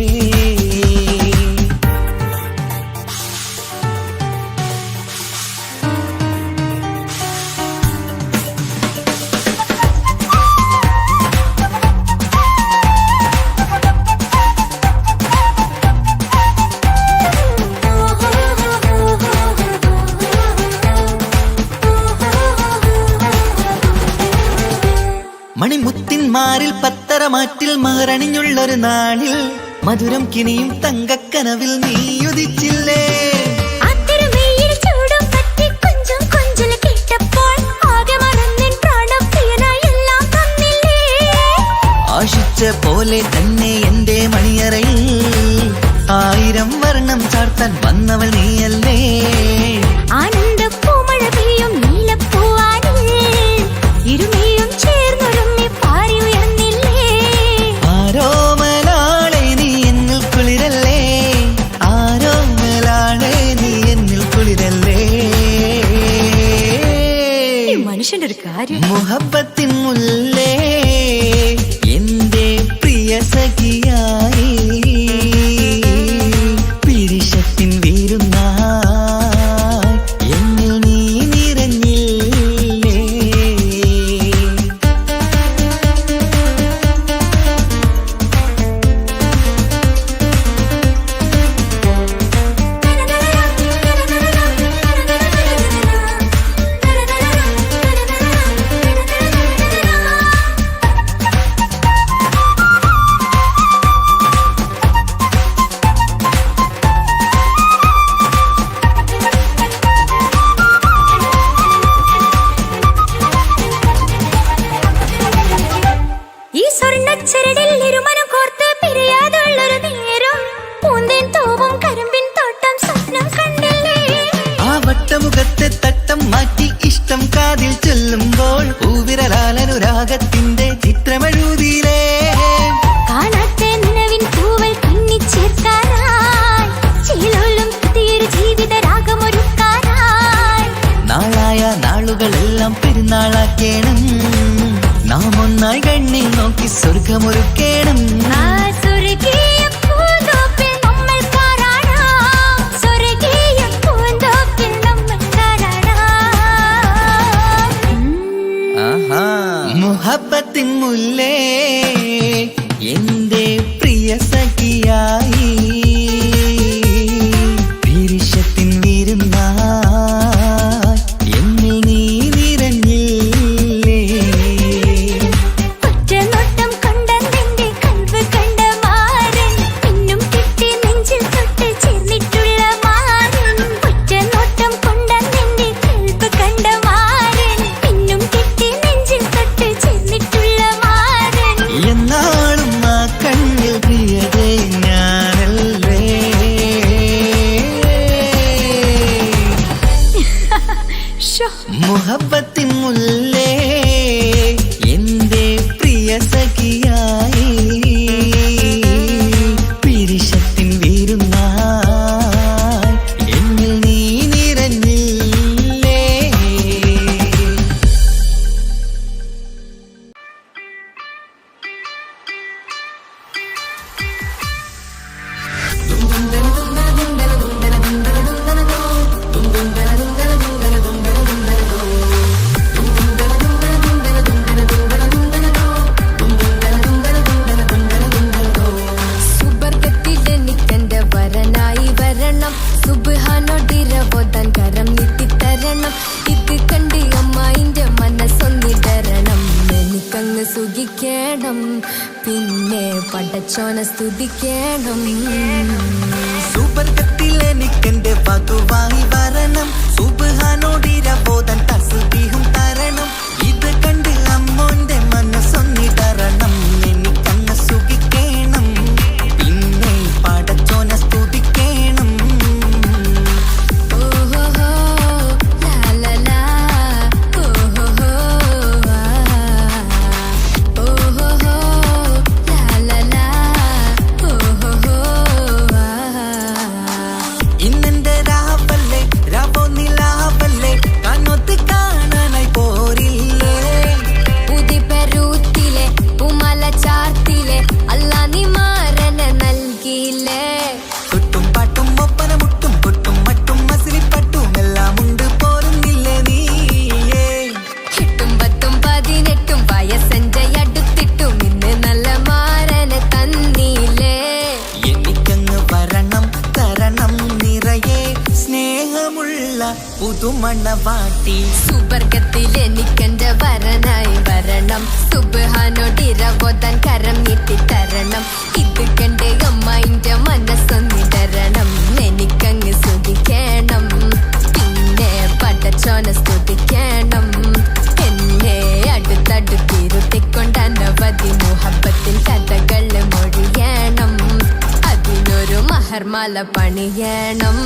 മണിമുത്തിന്മാരിൽ പത്തരമാറ്റിൽ മഹറണിഞ്ഞുള്ളൊരു നാളിൽ മധുരം കിനിയും തങ്കക്കനവിൽ നീയുദിച്ചില്ലേ അത്തരമേയിൽ ചൂടും പറ്റി കൊഞ്ചും കൊഞ്ചൽ കേട്ടപ്പോൾ ആകെ മറന്നിൻ പ്രാണപ്രിയനായി എല്ലാം തന്നില്ലേ ആശിച്ച പോലെ തന്നെ എന്റെ മണിയറയിൽ 1000 വർണ്ണം ചാർത്താൻ വന്നവൾ നീയല്ലേ ആനന്ദ പൂമഴ പെയ്യും നീലപ്പൂവാനിൽ ഇരുമേയും ചേർന്നൊരുമ്മി പാരി ഉയർന്നില്ലേ ആരോമലാളെ നീ എന്നിൽ കുളിരല്ലേ ആരോമലാളെ നീ എന്നിൽ കുളിരല്ലേ മനുഷ്യന്റെ ഒരു കാര്യം. മുഹബത്തിൻ മുല്ലേ എന്റെ പ്രിയ സഖിയായി പിരിശത്തിൻ വീരുന്നായി എന്നിൽ നീ നിറഞ്ഞില്ലേ. ഈ സ്വർണ്ണച്ചരടിൽ ഇരുമനം കോർത്ത് പിരിയാതുള്ളൊരു നേരം പൂന്തേൻ തൂവും കരിമ്പിൻ തോട്ടം സ്വപ്നം കണ്ടില്ലേ. ആ വട്ടമുഖത്തെ തട്ടം മാറ്റി ഇഷ്ടം കാതിൽ ചൊല്ലുമ്പോൾ പൂവിരലാലനുരാഗത്തിന്റെ ചിത്രമെഴുതിയിലേ. കാണാത്ത നിലവിൻ പൂവൽ പിന്നിച്ചേർക്കാനായി ചീലോലും പുതിയൊരു ജീവിത രാഗമൊരുക്കാനായി നാളായ നാളുകളെല്ലാം പെരുന്നാളാക്കേണം. നാം ഒന്നായി കണ്ണിൽ നോക്കി സ്വർഗമൊരുക്കേണം. ആ സ്വർഗീയ പൂന്തോപ്പിൽ നമ്മൾ കാണാം. സ്വർഗീയ പൂന്തോപ്പിൽ നമ്മൾ കാണാം. ആഹാ. മുഹബത്തിൻ മുല്ലേ എന്റെ പ്രിയ സഖിയായി പിരിശത്തിൻ വിരുന്നായി എന്നിൽ നീ നിറഞ്ഞില്ലേ. ഒറ്റനോട്ടം കൊണ്ടെന്റെ കൽവ് കണ്ട മാരൻ പിന്നും കിട്ടി നെഞ്ചിൽ തൊട്ട് ചേർന്നിട്ടുള്ള മാരൻ. ഒറ്റനോട്ടം കൊണ്ടെന്റെ കൽവ് കണ്ട മാരൻ പിന്നും കിട്ടി നെഞ്ചിൽ തൊട്ട് ചേർന്നിട്ടുള്ള മാരൻ. എന്നാളും ആ കണ്ണിൽ പ്രിയതേ ഞാനല്ലേ. മുഹബത്തിൻ മുല്ലേ എന്റെ പ്രിയ സഖിയായി പിരിശത്തിൻ വീരുന്നായി എന്നിൽ നീ നിറഞ്ഞില്ലേ. സുബർഗത്തിലെനിക്കെന്റെ വരനായി വരണം. സുബ്ഹാനോടിരവോദാൻ കരം നീട്ടിത്തരണം. ഇത് കണ്ട് അമ്മായിന്റെ മനസ്സൊന്നിടരണം. എനിക്കങ്ങ് സുഖിക്കണം, പിന്നെ പടച്ചോനെ സ്തുതിക്കണം. സുബർഗത്തിൽ എനിക്കെന്റെ വധുവായി വരണം. സുബ്ഹാനോടിരവോദാൻ തസ്ബീഹും തരണം. ഇത് കണ്ട് അമ്മോന്റെ മനസ്സൊന്നിടരണം. എനിക്കങ്ങ് സുഖിക്കണം, പിന്നെ പടച്ചോനെ സ്തുതിക്കണം. ഓഹോഹോ, ലാലലാ, ഓഹോഹോ, ആ. ഓഹോഹോ, ലാലലാ, ഓഹോഹോ, ആ. ഇന്നെന്റെ രാവല്ലേ രാവോ നിലാവല്ലേ കണ്ണൊത്ത് കാണാനായി പോരില്ലേ. ഉദിപെരൂത്തിലെ ഉമല ചാർത്തിലെ അല്ലാ നീ മാരനെ നൽകിയില്ലേ. കുട്ടും പാട്ടും ഒപ്പന മുട്ടും കൊട്ടും മട്ടും മസിലിപ്പട്ടും എല്ലാം ഉണ്ട് പോരുന്നില്ലേ നീയേ. 8ഉം 10ഉം 18ഉം വയസ്സെന്റെ അടുത്തിട്ടും ഇന്ന് നല്ല മാരനെ തന്നീലേ. എനിക്കങ്ങ് വരണം തരണം നിറയെ സ്നേഹമുള്ള പുതുമണവാട്ടി. സുബർഗത്തിൽ എനിക്കെന്റെ വരനായി വരണം. സുബ്ഹാനോടിരവോദാൻ കരം നീട്ടിത്തരണം. ഇത് കണ്ട് അമ്മായിന്റെ മനസ്സൊന്നിടരണം. എനിക്കങ്ങ് സുഖിക്കണം, പിന്നെ പടച്ചോനെ സ്തുതിക്കണം. എന്നെ അടുത്തടുത്തിരുത്തിക്കൊണ്ട് അനവധി മുഹബത്തിൻ കഥകൾ മൊഴിയണം. അതിനൊരു മഹർമാല പണിയണം.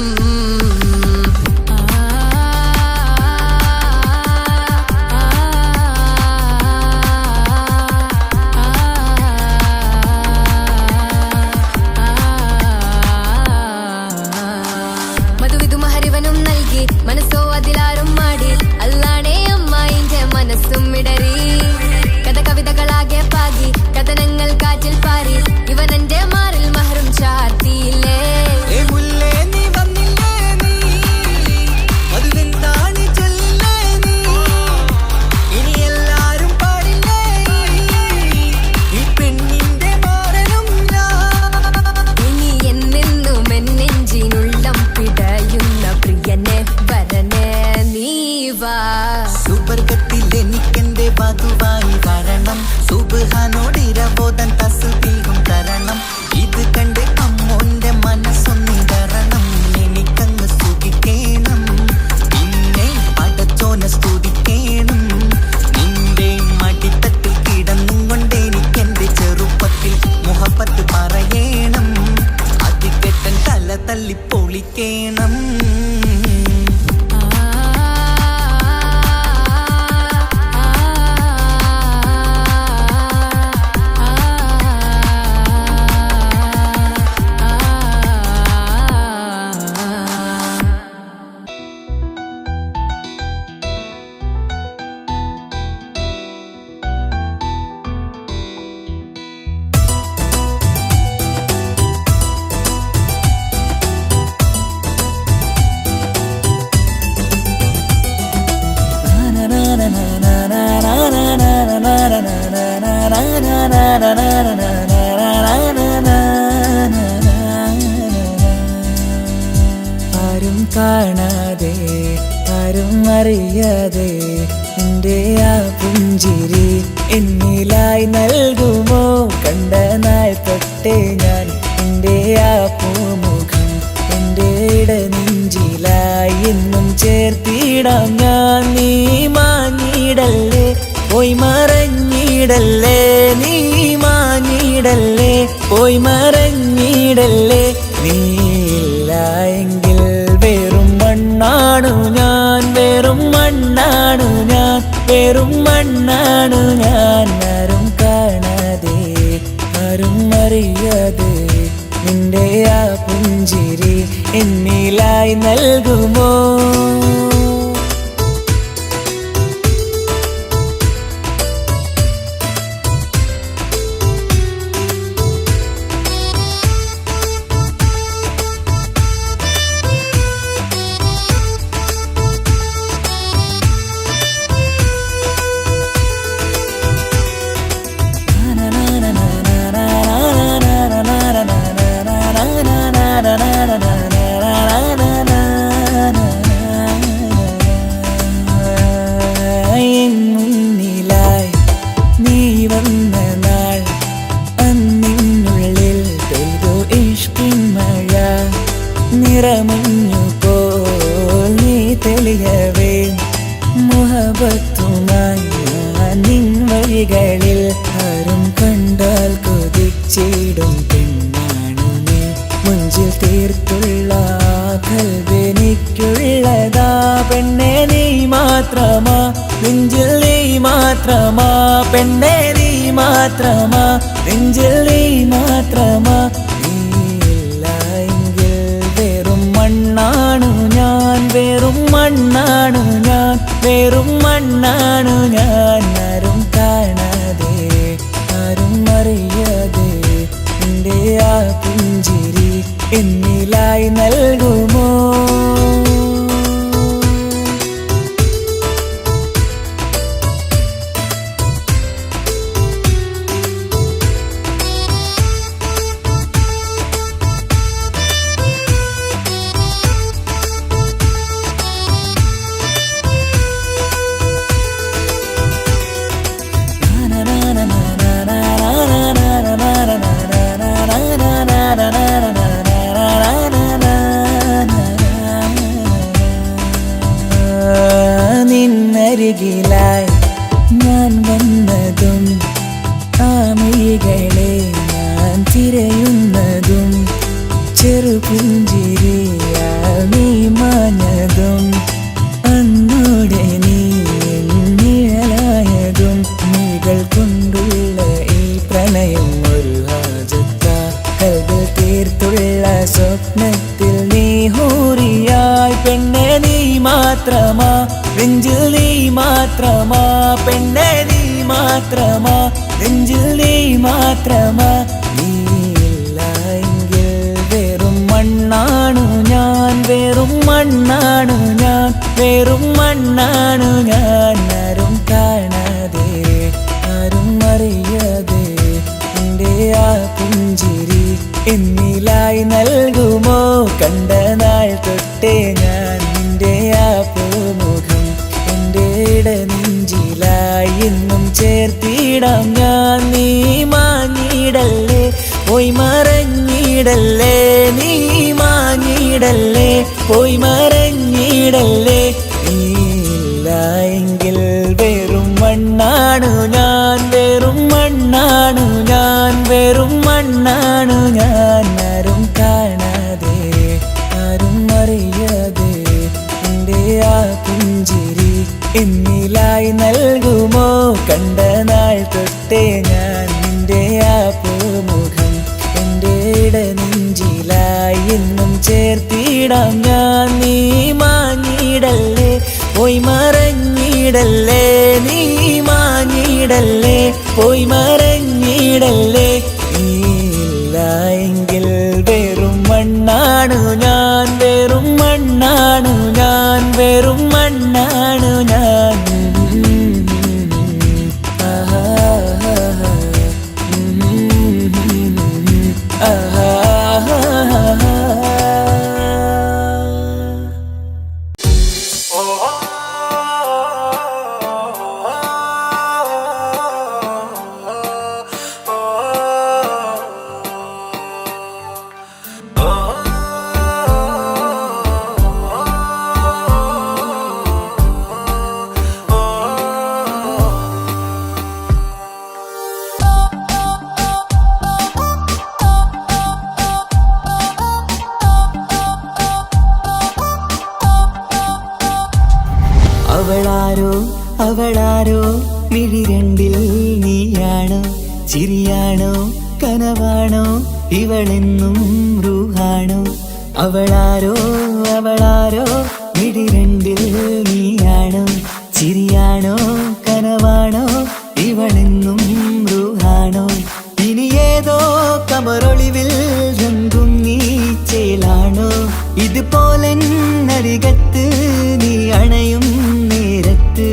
മനസ്സോ അതിലാരും മാടി അല്ലാണേ അമ്മായിന്റെ ആരും കാണാതെ ആരും അറിയാതെ എൻ്റെ ആ പുഞ്ചിരി എന്നിലായി നൽകുമോ? കണ്ട നാൾ തൊട്ടേ ഞാൻ എൻ്റെ ആ പൂമുഖം എൻ്റെ ഇടനെഞ്ചിലായി എന്നും ചേർത്തിടാം ഞാൻ. നീ മാഞ്ഞിടല്ലേ, പോയി മറഞ്ഞിടല്ലേ, നീ മാഞ്ഞിടല്ലേ, പോയി മറഞ്ഞിടല്ലേ. നീയില്ല എങ്കിൽ വെറും മണ്ണാണു ഞാൻ, വെറും മണ്ണാണു ഞാൻ, വെറും മണ്ണാണു ഞാൻ. ആരും കാണാതെ ആരും അറിയാതെ നിന്റെ ആ പുഞ്ചിരി എന്നിലായി നൽകുമോ? മുന്നിലായി നീ വന്ന നാൾ അന്നിനുള്ളിൽ പെയ്തു ഇഷ്കിൻ മഴ. നിറമഞ്ഞു പോൽ നീ തെളിയവേ മുഹബത്തുമായി ഞാൻ നിൻ വഴികളിൽ. ആരും കണ്ടാൽ കൊതിച്ചിടും പെണ്ണാണു നീ, മുഞ്ചിൽ തീർത്തുള്ള കൽവെനിക്കുള്ളതാ. പെണ്ണെ നീ മാത്രമാ, നെഞ്ചിൽ നീ മാത്രമാ, പെണ്ണെ നീ മാത്രമാ, നെഞ്ചിൽ നീ മാത്രമാ. നീയില്ല എങ്കിൽ വെറും മണ്ണാണു ഞാൻ, വെറും മണ്ണാണു ഞാൻ, വെറും മണ്ണാണു ഞാൻ. ആരും കാണാതെ ആരും അറിയാതെ നിന്റെ ആ പുഞ്ചിരി എന്നിലായി നൽകുമോ? നിന്നരികിലായി ഞാൻ വന്നതും ആമികളെ ഞാൻ തിരയുന്നതും ചെറുപുഞ്ചിരിയാൽ നീ മാഞ്ഞതും അന്നോടെ നീ നിഴലായതും നീകൾ കൊണ്ടുള്ള ഈ പ്രണയം ഒരു ഹാജത്ത കൽവിൽ തീർത്തുള്ള സ്വപ്നത്തിൽ നീ ഹൂറിയായി. പെണ്ണെ നീ മാത്രമാ, നെഞ്ചിൽ നീ മാത്രമാ, പെണ്ണെ നീ മാത്രമാ, നെഞ്ചിൽ നീ മാത്രമാ. നീയില്ല എങ്കിൽ വെറും മണ്ണാണു ഞാൻ, വെറും മണ്ണാണു ഞാൻ, വെറും മണ്ണാണു ഞാൻ. ആരും കാണാതെ ആരും അറിയാതെ എൻ്റെ ആ പുഞ്ചിരി എന്നിലായി നൽകുമോ? കണ്ട നാൾ തൊട്ടേ ഞാൻ നിന്റെ ആ പൂമുഖം എൻ്റെ ഇടനെഞ്ചിലായി എന്നും ചേർത്തിടാം ഞാൻ. നീ മാഞ്ഞിടല്ലേ, പോയി മറഞ്ഞിടല്ലേ, നീ മാഞ്ഞിടല്ലേ, പോയി മറഞ്ഞിടല്ലേ. നീയില്ല എങ്കിൽ വെറും മണ്ണാണു ഞാൻ, വെറും മണ്ണാണു ഞാൻ, വെറും മണ്ണാണു ഞാൻ. ആരും കാണാതെ ആരും അറിയാതെ എൻ്റെ ആ പുഞ്ചിരി എന്നിലായി നൽകുമോ? കണ്ട നാൾ തൊട്ടേ ഞാൻ നിന്റെ ആ പൂമുഖം എൻ്റെ ഇടനെഞ്ചിലായി എന്നും ചേർത്തിടാം ഞാൻ. നീ മാഞ്ഞിടല്ലേ, പോയി മറഞ്ഞിടല്ലേ, നീ മാഞ്ഞിടല്ലേ, പോയി മറഞ്ഞിടല്ലേ. നീയില്ല എങ്കിൽ വെറും മണ്ണാണു ഞാൻ, വെറും മണ്ണാണു ഞാൻ, വെറും മണ്ണാണു ഞാൻ. അവളാരോ മിഴിരണ്ടിൽ നീയാണോ ചിരിയാണോ കനവാണോ ഇവളെന്നും റൂഹാണോ അവളാരോ അവളാരോ മിഴിരണ്ടിൽ നീയാണോ ചിരിയാണോ കനവാണോ ഇവളെന്നും റൂഹാണോ ഇനി ഏതോ കമറൊളിവിൽ രംഗും നീ ചേലാണോ ഇതുപോലെ നരികത്ത് നീ അണയും നേരത്ത്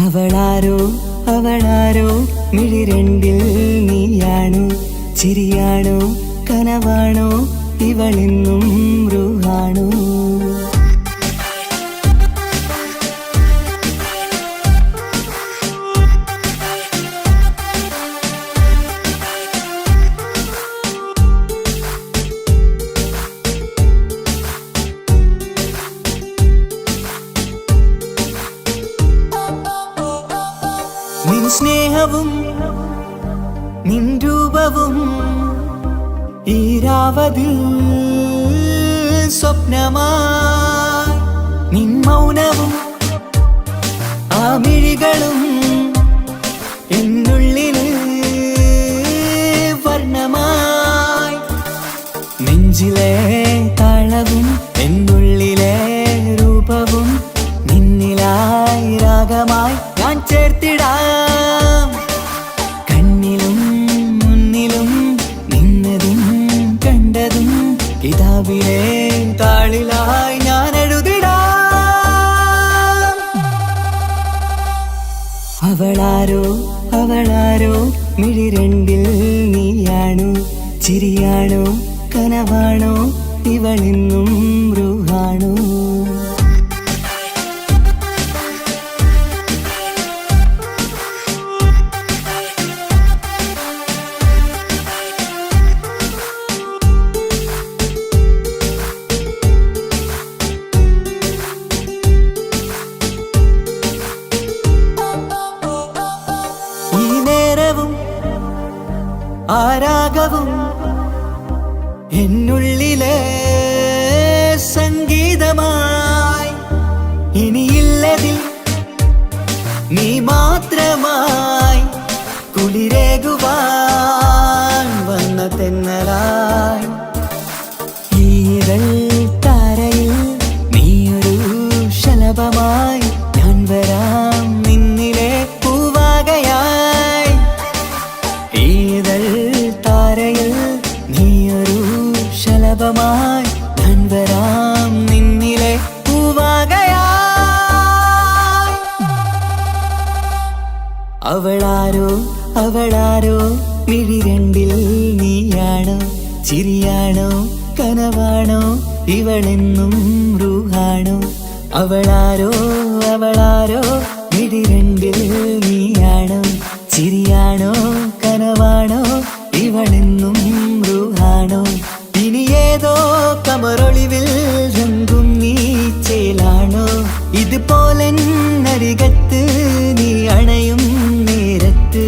അവളാരോ അവളാരോ മിഴിരണ്ടിൽ നീയാണോ ചിരിയാണോ കനവാണോ ഇവളെന്നും റൂഹാണോ നിൻ സ്നേഹവും നിൻ രൂപവും ഈരാവതിൽ സ്വപ്നമായി നിൻ മൗനവും ആ മിഴികളും എന്നുള്ളിൽ വർണ്ണമായി നെഞ്ചിലെ താളവും എന്നുള്ളിലെ രൂപവും നിന്നിലായി രാഗമായി ഞാൻ ചേർത്തിടാം കണ്ണിലും മുന്നിലും നിന്നതും കണ്ടതും കിതാബിലെ താളിലായി ഞാൻ എഴുതിടാം അവളാരോ അവളാരോ മിഴിരണ്ടിൽ നീയാണോ ചിരിയാണോ കനവാണോ ഇവളെന്നും റൂഹാണോ ആരാഗവും എന്നുള്ളിലെ സംഗീതമായി ഇനിയില്ലതിൽ നീ മാത്രമായി കുളിരേകുവാൻ വന്ന തെന്നലായി ഈതൾ താരയിൽ നീയൊരു ശലഭമായി ഞാൻ വരാം നിന്നിലെ പൂവാകയായി ഈതൾ താരയിൽ നീയൊരു ശലഭമായി ഞാൻ വരാം നിന്നിലെ പൂവാകയായി അവളാരോ അവളാരോ മിഴിരണ്ടിൽ നീയാണോ ചിരിയാണോ കനവാണോ ഇവളെന്നും റൂഹാണോ അവളാരോ അവളാരോ മിഴിരണ്ടിൽ നീയാണോ ചിരിയാണോ കനവാണോ ഇവളെന്നും റൂഹാണോ ഇനി ഏതോ കമറൊളിവിൽ രംഗും നീ ചേലാണോ ഇതുപോലെ നരികത്ത് നീ അണയും നേരത്ത്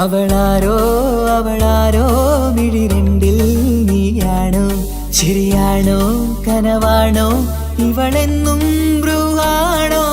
അവളാരോ അവളാരോ മിഴിരണ്ടിൽ നീയാണോ ചിരിയാണോ കനവാണോ ഇവളെന്നും റൂഹാണോ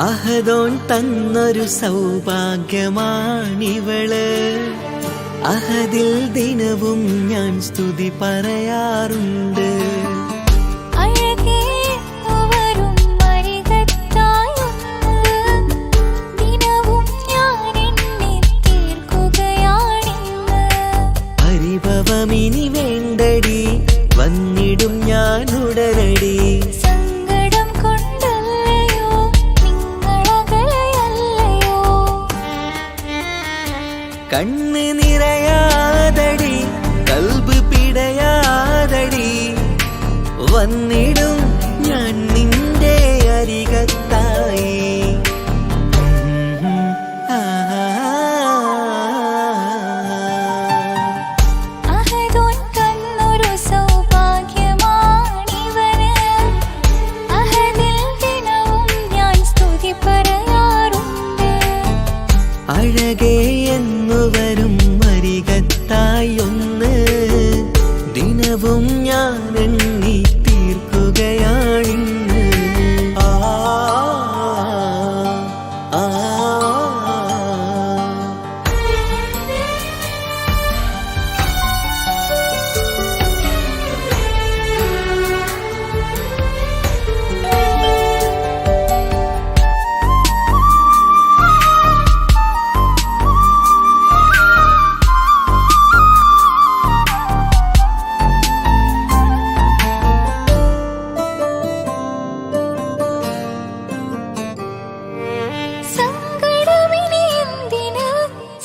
അഹദോൻ തന്നൊരു സൗഭാഗ്യമാണിവള് അഹദിൽ ദിനവും ഞാൻ സ്തുതി പറയാറുണ്ട് പരിഭവമിനി വേണ്ടടി വന്നിടും ഞാൻ ഉടനടി കണ്ണ് നിറയാ ദിനവും ഞാൻ എണ്ണി തീർക്കുകയാണിന്ന്. ആ ആ സങ്കടമിനി എന്തിന്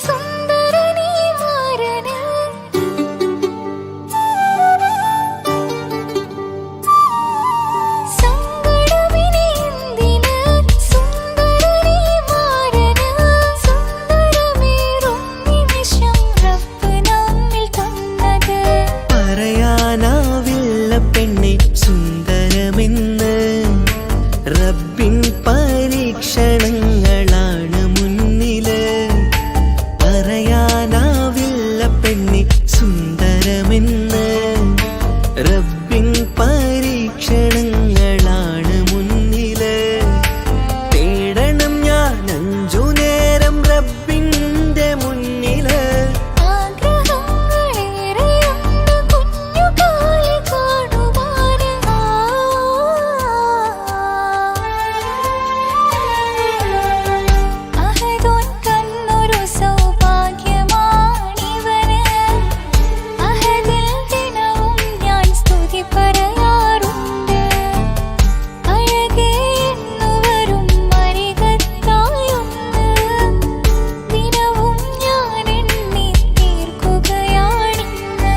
സുന്ദരനീ മാരന്. സങ്കടമിനി എന്തിന് സുന്ദരനീ മാരന്. സുന്ദരമേറും നിമിഷം റബ്ബ് നമ്മിൽ തന്നത്. പറയാനാവില്ല പെണ്ണെ സുന്ദരമെന്ന്. റബ്ബിൻ പരീക്ഷണങ്ങളാണ് മുന്നില്. പറയാനാവില്ല പെണ്ണെ സുന്ദരമെന്ന്. റബ്ബിൻ പരീക്ഷണങ്ങളാണ് മുന്നില്. തേടണം ഞാൻ 5 നേരം റബ്ബിന്റെ മുന്നില്. ആഗ്രഹങ്ങളേറെയുണ്ട് കുഞ്ഞുകാലി കാണുവാന്. അഹദോൻ തന്നൊരു സൗഭാഗ്യമാണിവന്. അഹദിൽ ദിനവും ഞാൻ സ്തുതി പറയാറുണ്ട്. അഴകേ എന്നുവരും അരികത്തായൊന്ന് ദിനവും ഞാൻ എണ്ണി തീർക്കുകയാണിന്ന്.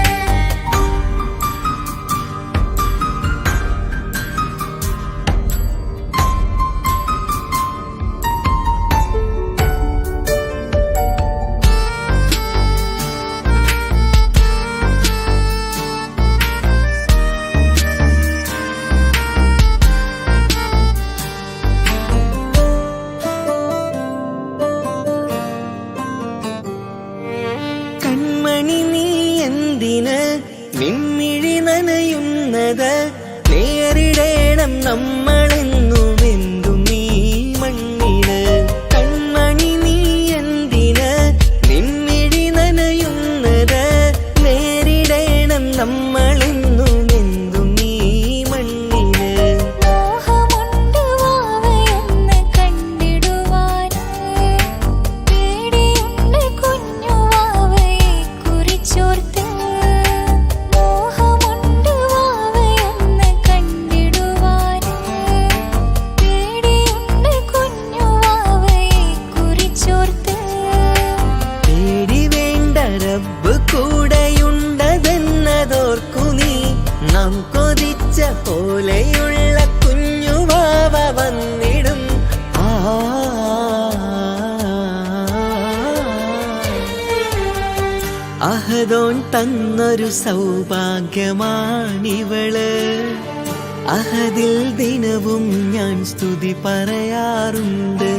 കൺമണി നീ എന്തിന് നിൻമിഴി നനയുന്നത്. നേരിടേണം നമ്മളെന്നും എന്തും ഈ മണ്ണില്. കൺമണി നീ എന്തിന് നിൻമിഴി നനയുന്നത്. നേരിടേണം നമ്മളെന്നും എന്തും ഈ മണ്ണില്. മോഹമുണ്ട് വാവയൊന്ന് കണ്ടിടുവാന്. പേടിയുണ്ട് കുഞ്ഞു വാവയെ കുറിച്ചോർത്ത്. മോഹമുണ്ട് വാവയൊന്ന് കണ്ടിടുവാന്. പേടിയുണ്ട് കുഞ്ഞു വാവയെ കുറിച്ചോർത്ത്. പേടി വേണ്ട റബ്ബ് കൂടെയുണ്ടതെന്നതോർക്കു നീ. നാം കൊതിച്ച പോലെയുള്ള കുഞ്ഞുവാവ വന്നിടും. ആ അഹദോൻ തന്നൊരു സൗഭാഗ്യമാണിവള്. അഹദിൽ ദിനവും ഞാൻ സ്തുതി പറയാറുണ്ട്.